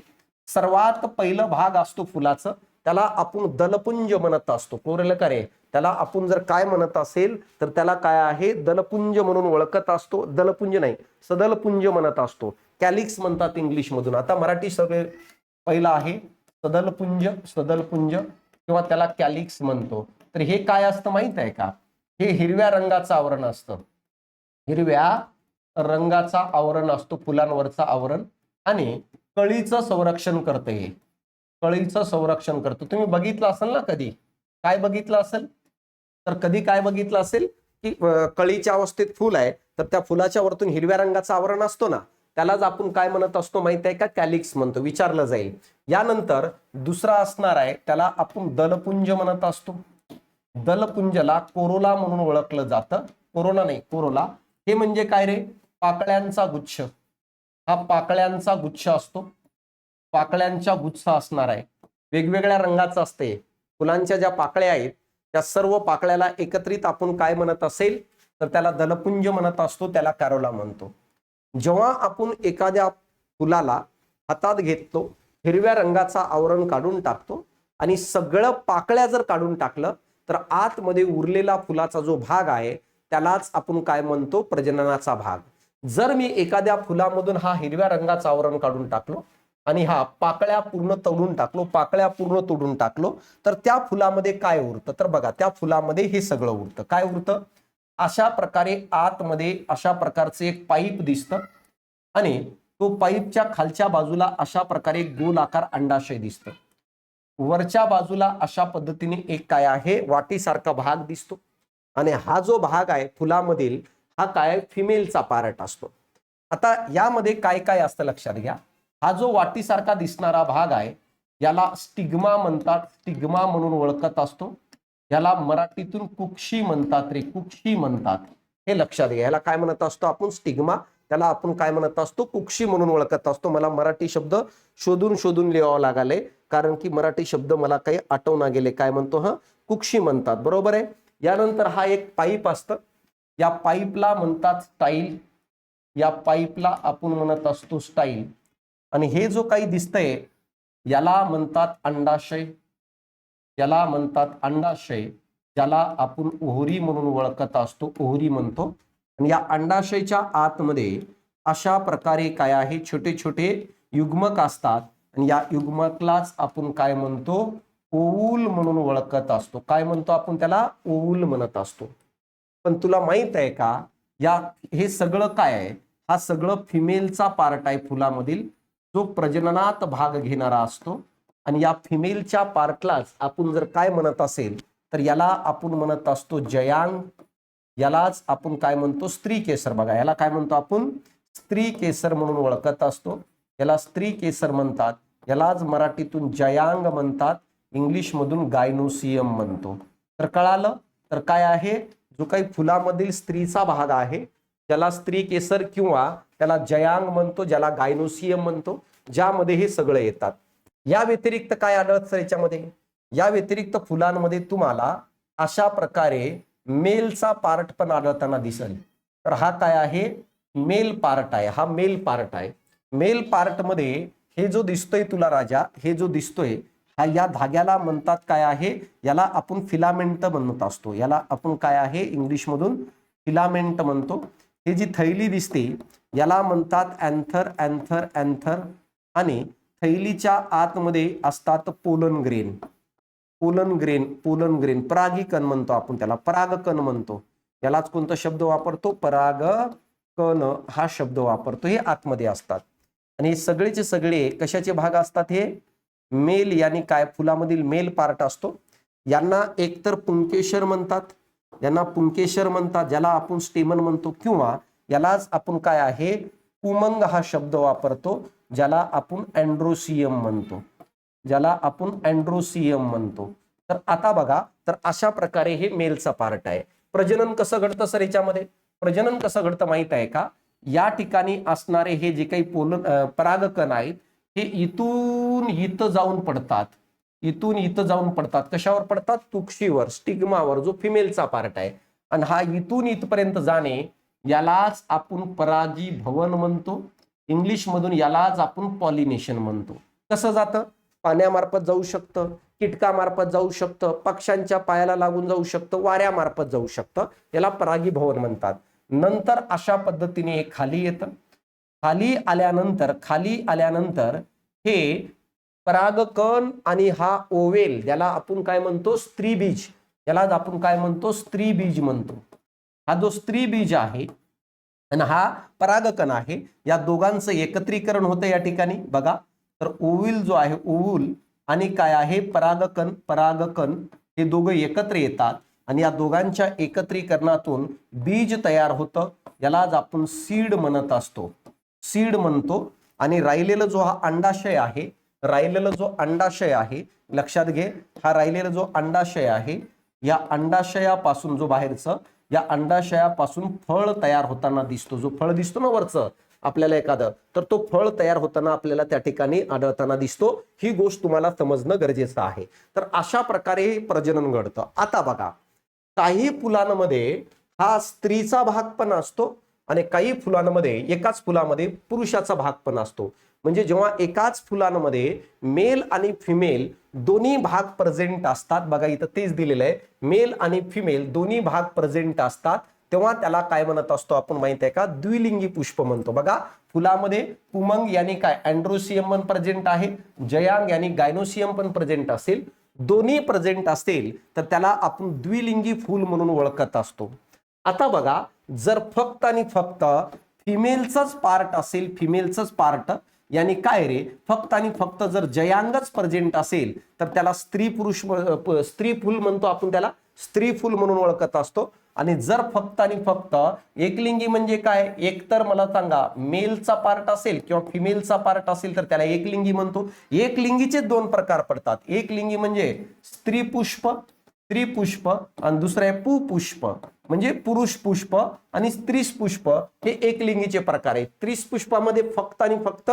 सर्वात पहिलं भाग असतो फुलाचं, त्याला आपण दलपुंज म्हणत असतो. कोरलं का रे? त्याला आपण जर काय म्हणत असेल तर त्याला काय आहे? दलपुंज म्हणून ओळखत असतो. दलपुंज नाही, सदलपुंज म्हणत असतो. कॅलिक्स म्हणतात इंग्लिश मधून. आता मराठी सगळे पहिला आहे सदलपुंज किंवा त्याला कॅलिक्स म्हणतो. तर हे काय असतं माहित आहे का? हे हिरव्या रंगाचं आवरण असतं. हिरव्या रंगाचा आवरण असतो फुलांवरचा आवरण. आणि कळीचं संरक्षण करते. कळीचं संरक्षण करतो. तुम्ही बघितलं असेल ना कधी? काय बघितलं असेल? तर कधी काय बघितलं असेल की कळीच्या अवस्थेत फुल आहे तर त्या फुलाच्या वरतून हिरव्या रंगाचं आवरण असतो ना, त्यालाच आपण काय म्हणत असतो माहित आहे का? कॅलिक्स म्हणतो. विचारलं जाईल. यानंतर दुसरा असणार आहे, त्याला आपण दलपुंज म्हणत असतो. दलपुंजला कोरोला म्हणून ओळखलं जातं. कोरोना नाही, कोरोला. हे म्हणजे काय रे? पाकळ्यांचा गुच्छ. हा पाकळ्यांचा गुच्छ असतो. पाकळ्यांचा गुच्छ असणार आहे. वेगवेगळ्या रंगाचा असते. फुलांच्या ज्या पाकळ्या आहेत त्या सर्व पाकळ्याला एकत्रित आपण काय म्हणत असेल तर त्याला दलपुंज म्हणत असतो. त्याला कॅरोला म्हणतो. जेव्हा आपण एखाद्या फुलाला हातात घेतो, हिरव्या रंगाचा आवरण काढून टाकतो आणि सगळं पाकळ्या जर काढून टाकलं तर आतमध्ये उरलेला फुलाचा जो भाग आहे त्यालाच आपण काय म्हणतो? प्रजननाचा भाग. जर मी एखाद्या फुलामधून हा हिरव्या रंगाचं आवरण काढून टाकलो आणि हा पाकळ्या पूर्ण तोडून टाकलो तर त्या फुलामध्ये काय उरतं? तर बघा, त्या फुलामध्ये हे सगळं उरतं. काय उरतं? अशा प्रकारे आतमध्ये अशा प्रकारचे एक पाईप दिसतं आणि तो पाईपच्या खालच्या बाजूला अशा प्रकारे गोलाकार अंडाशय दिसतं. वरच्या बाजूला अशा पद्धतीने एक काय आहे, वाटीसारखा भाग दिसतो आणि हा जो भाग आहे फुलामधील, हा काय, फिमेलचा पार्ट असतो. आता यामध्ये काय काय असतं लक्षात घ्या. हा जो वाटीसारखा दिसणारा भाग आहे याला स्टिग्मा म्हणतात, स्टिग्मा म्हणून ओळखत असतो. याला मराठीतून कुक्षी म्हणतात रे, कुक्षी म्हणतात. हे लक्षात घ्या. याला काय म्हणत असतो आपण? स्टिग्मा. त्याला आपण काय म्हणत असतो? कुक्षी म्हणून ओळखत असतो. मला मराठी शब्द शोधून शोधून लिहावं लागले, कारण की मराठी शब्द मला काही आठवना गेले. काय म्हणतो? हा, कुक्षी म्हणतात. बरोबर आहे. यानंतर हा एक पाईप असतं. या पाईपला म्हणतात स्टाईल. या पाईपला आपण म्हणत असतो स्टाईल. आणि हे जो काही दिसतंय याला म्हणतात अंडाशय. याला म्हणतात अंडाशय, ज्याला आपण ओहरी म्हणून ओळखत असतो, ओहरी म्हणतो. आणि या अंडाशयच्या आतमध्ये अशा प्रकारे काय आहे, छोटे छोटे युग्मक असतात आणि या युग्मकलाच आपण काय म्हणतो? ओव्हल म्हणून ओळखत असतो. काय म्हणतो आपण त्याला? ओव्हल म्हणत असतो. पण तुला माहित आहे का, हे सगळं काय आहे? हा सगळं फिमेलचा पार्ट आहे फुलामधील, जो प्रजननात भाग घेणारा असतो. आणि या फिमेलच्या पार्टलाच आपण जर काय म्हणत असेल तर याला आपण म्हणत असतो जयांग. यालाच आपण काय म्हणतो? स्त्री केसर. बघा, याला काय म्हणतो आपण? स्त्री केसर म्हणून ओळखत असतो. याला स्त्री केसर म्हणतात. यालाच मराठीतून जयांग म्हणतात, इंग्लिश मधून गायनोसियम म्हणतो. तर कळालं? तर काय आहे, जो काही फुलामधील स्त्रीचा भाग आहे त्याला स्त्री केसर किंवा त्याला जयांग म्हणतो, ज्याला गायनोसियम म्हणतो, ज्यामध्ये हे सगळं येतात. या व्यतिरिक्त काय आढळतं याच्यामध्ये? या व्यतिरिक्त फुलांमध्ये तुम्हाला अशा प्रकारे मेलचा पार्ट पण आढळताना दिसेल. तर हा काय आहे? मेल पार्ट आहे. हा मेल पार्ट आहे. मेल पार्ट मध्ये हे जो दिसतोय तुला राजा, हे जो दिसतोय हा, या धाग्याला म्हणतात काय आहे? याला आपण फिलामेंट म्हणत असतो. याला आपण काय आहे, इंग्लिश मधून फिलामेंट म्हणतो. ही जी थैली दिसते याला म्हणतात अँथर, अँथर, अँथर. आणि थैलीच्या आतमध्ये असतात pollen grain, pollen grain, pollen grain. परागीकण म्हणतो आपण त्याला, परागकण म्हणतो. यालाच कोणता शब्द वापरतो? परागकण हा शब्द वापरतो. हे आतमध्ये असतात. आणि हे सगळेचे सगळे कशाचे भाग असतात? हे मेल, यानी काय, फुलामधील मेल पार्ट असतो. यांना एकतर पुंकेशर म्हणतात, यांना पुंकेशर म्हणतात, ज्याला आपण स्टेमन म्हणतो, किंवा यालाच आपण काय आहे, पुमंग हा शब्द वापरतो, ज्याला आपण अँड्रोसियम म्हणतो, ज्याला आपण अँड्रोसियम म्हणतो. तर आता बघा, तर अशा प्रकारे हे मेलचा पार्ट आहे. प्रजनन कसं घडतं सर याच्यामध्ये? प्रजनन कसं घडतं माहित आहे का? या ठिकाणी असणारे हे जे काही परागकण आहेत हे इथून इथं जाऊन पडतात, इथून इथं जाऊन पडतात. कशावर पडतात? तुक्षीवर, स्टिग्मावर, जो फिमेलचा पार्ट आहे. आणि हा इथून इथपर्यंत जाणे यालाच आपण परागीभवन म्हणतो. इंग्लिश मधून यालाच आपण पॉलिनेशन म्हणतो. कसं जातं? पाण्यामार्फत जाऊ शकतं, कीटकामार्फत जाऊ शकतं, पक्ष्यांच्या पायाला लागून जाऊ शकतं, वाऱ्यामार्फत जाऊ शकतं. याला परागीभवन म्हणतात. नंतर अशा पद्धतीने हे खाली येतं. खाली आल्यानंतर हे परागकण आणि हा ओवेल, ज्याला आपण काय म्हणतो? स्त्रीबीज. याला आपण काय म्हणतो? स्त्रीबीज म्हणतो. हा जो स्त्रीबीज आहे आणि हा परागकण आहे, या दोघांचं एकत्रीकरण होतं या ठिकाणी. बघा, तर ओव्हिल जो आहे, ओव्हुल आणि काय आहे, परागकण, परागकण, हे दोघं एकत्र येतात आणि या दोघांच्या एकत्रीकरणातून बीज तयार होतं. यालाच आपण सीड म्हणत असतो, सीड म्हणतो. आणि राहिलेला जो हा अंडाशय आहे, राहिलेला जो अंडाशय आहे, लक्षात घे, हा राहिलेला जो अंडाशय आहे, या अंडाशयापासून जो बाहेरचं, या अंडाशयापासून फळ तयार होताना दिसतो. जो फळ दिसतो ना वरचं आपल्याला एखादं, तर तो फळ तयार होताना आपल्याला त्या ठिकाणी आढळताना दिसतो. ही गोष्ट तुम्हाला समजणं गरजेचं आहे. तर अशा प्रकारे प्रजनन घडतं. आता बघा, काही फुलांमध्ये हा स्त्रीचा भाग पण असतो आणि काही फुलांमध्ये, एकाच फुलामध्ये पुरुषाचा भाग पण असतो. म्हणजे जेव्हा एकाच फुलांमध्ये मेल आणि फिमेल दोन्ही भाग प्रेझेंट असतात, बघा इथं तेच दिलेलं आहे, मेल आणि फिमेल दोन्ही भाग प्रेझेंट असतात, तेव्हा त्याला काय म्हणत असतो आपण माहित आहे का, द्विलिंगी पुष्प म्हणतो. बघा फुलामध्ये पुमंग यानी काय अँड्रोसियम पण प्रेझेंट आहे, जयांग यानी गायनोसियम पण प्रेझेंट असेल, दोन्ही प्रेझेंट असतील तर त्याला आपण द्विलिंगी फूल म्हणून ओळखत असतो. आता बघा जर फक्त आणि फक्त फिमेलचंच पार्ट असेल, फिमेलचंच पार्ट यानी काय रे, फक्त आणि फक्त जर जयांगच प्रेझेंट असेल तर त्याला स्त्री फूल म्हणतो आपण, त्याला स्त्री फूल म्हणून ओळखत असतो. आणि जर फक्त आणि फक्त एकलिंगी म्हणजे काय, एकतर मला सांगा मेलचा पार्ट असेल किंवा फिमेलचा पार्ट असेल तर त्याला एकलिंगी म्हणतो. एकलिंगीचे दोन प्रकार पडतात. एकलिंगी म्हणजे स्त्री पुष्प आणि दुसरं आहे पुष्प म्हणजे पुरुष पुष्प आणि स्त्री पुष्प, हे एकलिंगीचे प्रकार आहेत. स्त्री पुष्पामध्ये फक्त आणि फक्त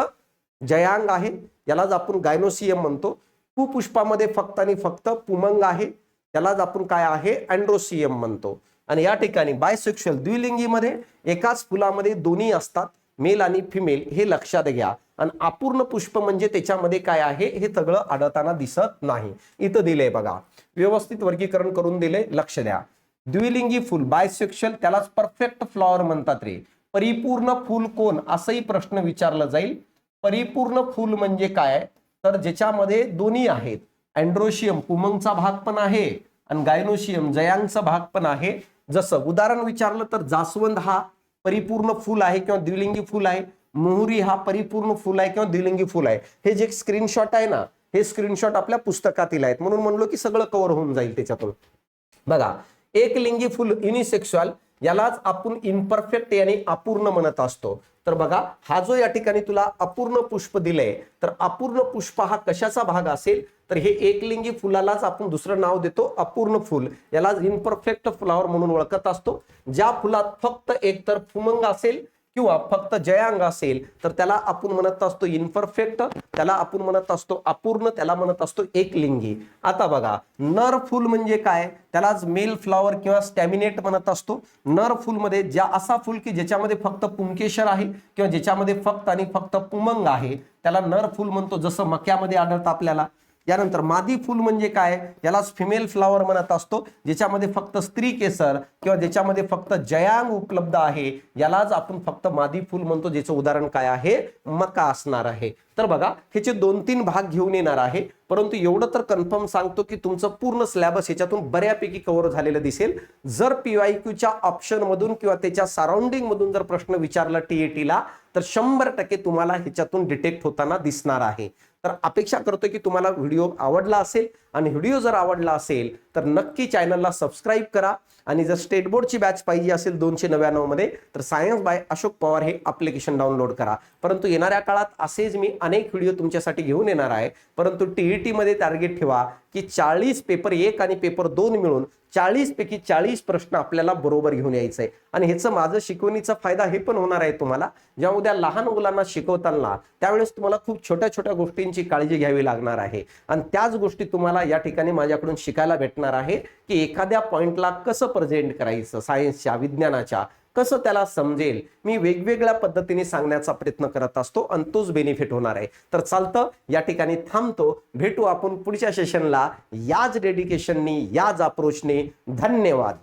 जयांग आहे, यालाच आपण गायनोसियम म्हणतो. पुष्पामध्ये फक्त आणि फक्त पुमंग आहे, त्यालाच आपण काय आहे अँड्रोसियम म्हणतो. आणि या ठिकाणी बायसेक्शुअल द्विलिंगीमध्ये एकाच फुलामध्ये दोन्ही असतात, मेल आणि फिमेल, हे लक्षात घ्या. आणि अपूर्ण पुष्प म्हणजे त्याच्यामध्ये काय आहे हे सगळं आढळताना दिसत नाही. इथं दिले बघा, व्यवस्थित वर्गीकरण करून दिले, लक्ष द्या. द्विलिंगी फुल बायसेक्शुअल त्यालाच परफेक्ट फ्लॉवर म्हणतात रे. परिपूर्ण फुल कोण, असंही प्रश्न विचारला जाईल. परिपूर्ण फुल म्हणजे काय, तर ज्याच्यामध्ये दोन्ही आहेत, अँड्रोशियम पुमंगचा भाग पण आहे आणि गायनोशियम जयांगचा भाग पण आहे. जसं उदाहरण विचारलं तर जास्वंद हा परिपूर्ण फुल आहे किंवा द्विलिंगी फुल आहे, मोहरी हा परिपूर्ण फुल आहे किंवा द्विलिंगी फुल आहे. हे जे स्क्रीनशॉट आहे ना, हे स्क्रीनशॉट आपल्या पुस्तकातील आहेत, म्हणून म्हणलो की सगळं कव्हर होऊन जाईल त्याच्यातून. बघा एकलिंगी फुल युनिसेक्सुअल यालाच आपण इम्परफेक्ट यानी अपूर्ण म्हणत असतो. तर बघा हा जो या ठिकाणी तुला अपूर्ण पुष्प दिलंय, तर अपूर्ण पुष्प हा कशाचा भाग असेल, तर हे एकलिंगी फुलालाच आपण दुसरं नाव देतो अपूर्ण फुल, यालाच इम्परफेक्ट फ्लॉवर म्हणून ओळखत असतो. ज्या फुलात फक्त एकतर पुमंग असेल किंवा फक्त जयांग असेल तर त्याला आपण म्हणत असतो इम्परफेक्ट, त्याला आपण म्हणत असतो अपूर्ण, त्याला म्हणत असतो एकलिंगी. आता बघा नर फुल म्हणजे काय, त्यालाच मेल फ्लॉवर किंवा स्टॅमिनेट म्हणत असतो. नर फुल मध्ये ज्या असा फुल की ज्याच्यामध्ये फक्त पुंकेसर आहे किंवा ज्याच्यामध्ये फक्त आणि फक्त पुमंग आहे त्याला नर फुल म्हणतो, जसं मक्यामध्ये आढळतं आपल्याला. यानंतर मादी फुल म्हणजे काय, यालाच फिमेल फ्लॉवर म्हणत असतो, ज्याच्यामध्ये फक्त स्त्री केसर किंवा ज्याच्यामध्ये फक्त जयांग उपलब्ध आहे, यालाच आपण फक्त मादी फुल म्हणतो, ज्याचं उदाहरण काय आहे मका असणार आहे. तर बघा ह्याचे 2-3 भाग घेऊन येणार आहे, परंतु एवढं तर कन्फर्म सांगतो की तुमचं पूर्ण सिलेबस ह्याच्यातून बऱ्यापैकी कव्हर झालेलं दिसेल. जर PYQच्या ऑप्शन मधून किंवा त्याच्या सराउंडिंग मधून जर प्रश्न विचारला TATला तर 100% तुम्हाला ह्याच्यातून डिटेक्ट होताना दिसणार आहे. तर अपेक्षा करतो की तुम्हाला व्हिडिओ आवडला असेल, आणि व्हिडिओ जर आवडला असेल तर नक्की चॅनलला सबस्क्राईब करा. आणि जर स्टेट बोर्डची बॅच पाहिजे असेल 299 मध्ये तर सायन्स बाय अशोक पवार हे ऍप्लिकेशन डाउनलोड करा. परंतु येणाऱ्या काळात असेच मी अनेक व्हिडिओ तुमच्यासाठी घेऊन येणार आहे. परंतु TET मध्ये टार्गेट ठेवा की 40 पेपर 1 आणि पेपर 2 मिळून 40 पैकी 40 प्रश्न आपल्याला बरोबर घेऊन यायचं आहे. आणि ह्याचं माझं शिकवणीचा फायदा हे पण होणार आहे तुम्हाला, जेव्हा उद्या लहान मुलांना शिकवताना त्यावेळेस तुम्हाला खूप छोट्या छोट्या गोष्टींची काळजी घ्यावी लागणार आहे. आणि त्याच गोष्टी तुम्हाला या ठिकाणी माझ्याकडून शिकायला भेटणार आहे की एखाद्या पॉइंटला कसं प्रेझेंट करायचं, सायन्सच्या विज्ञानाच्या कसं त्याला समजेल. मी वेगवेगळ्या पद्धतीने सांगण्याचा प्रयत्न करत असतो आणि तोच बेनिफिट होणार आहे. तर चालतं या ठिकाणी थांबतो, भेटू आपण पुढच्या सेशनला याच डेडिकेशननी याच अप्रोचने. धन्यवाद.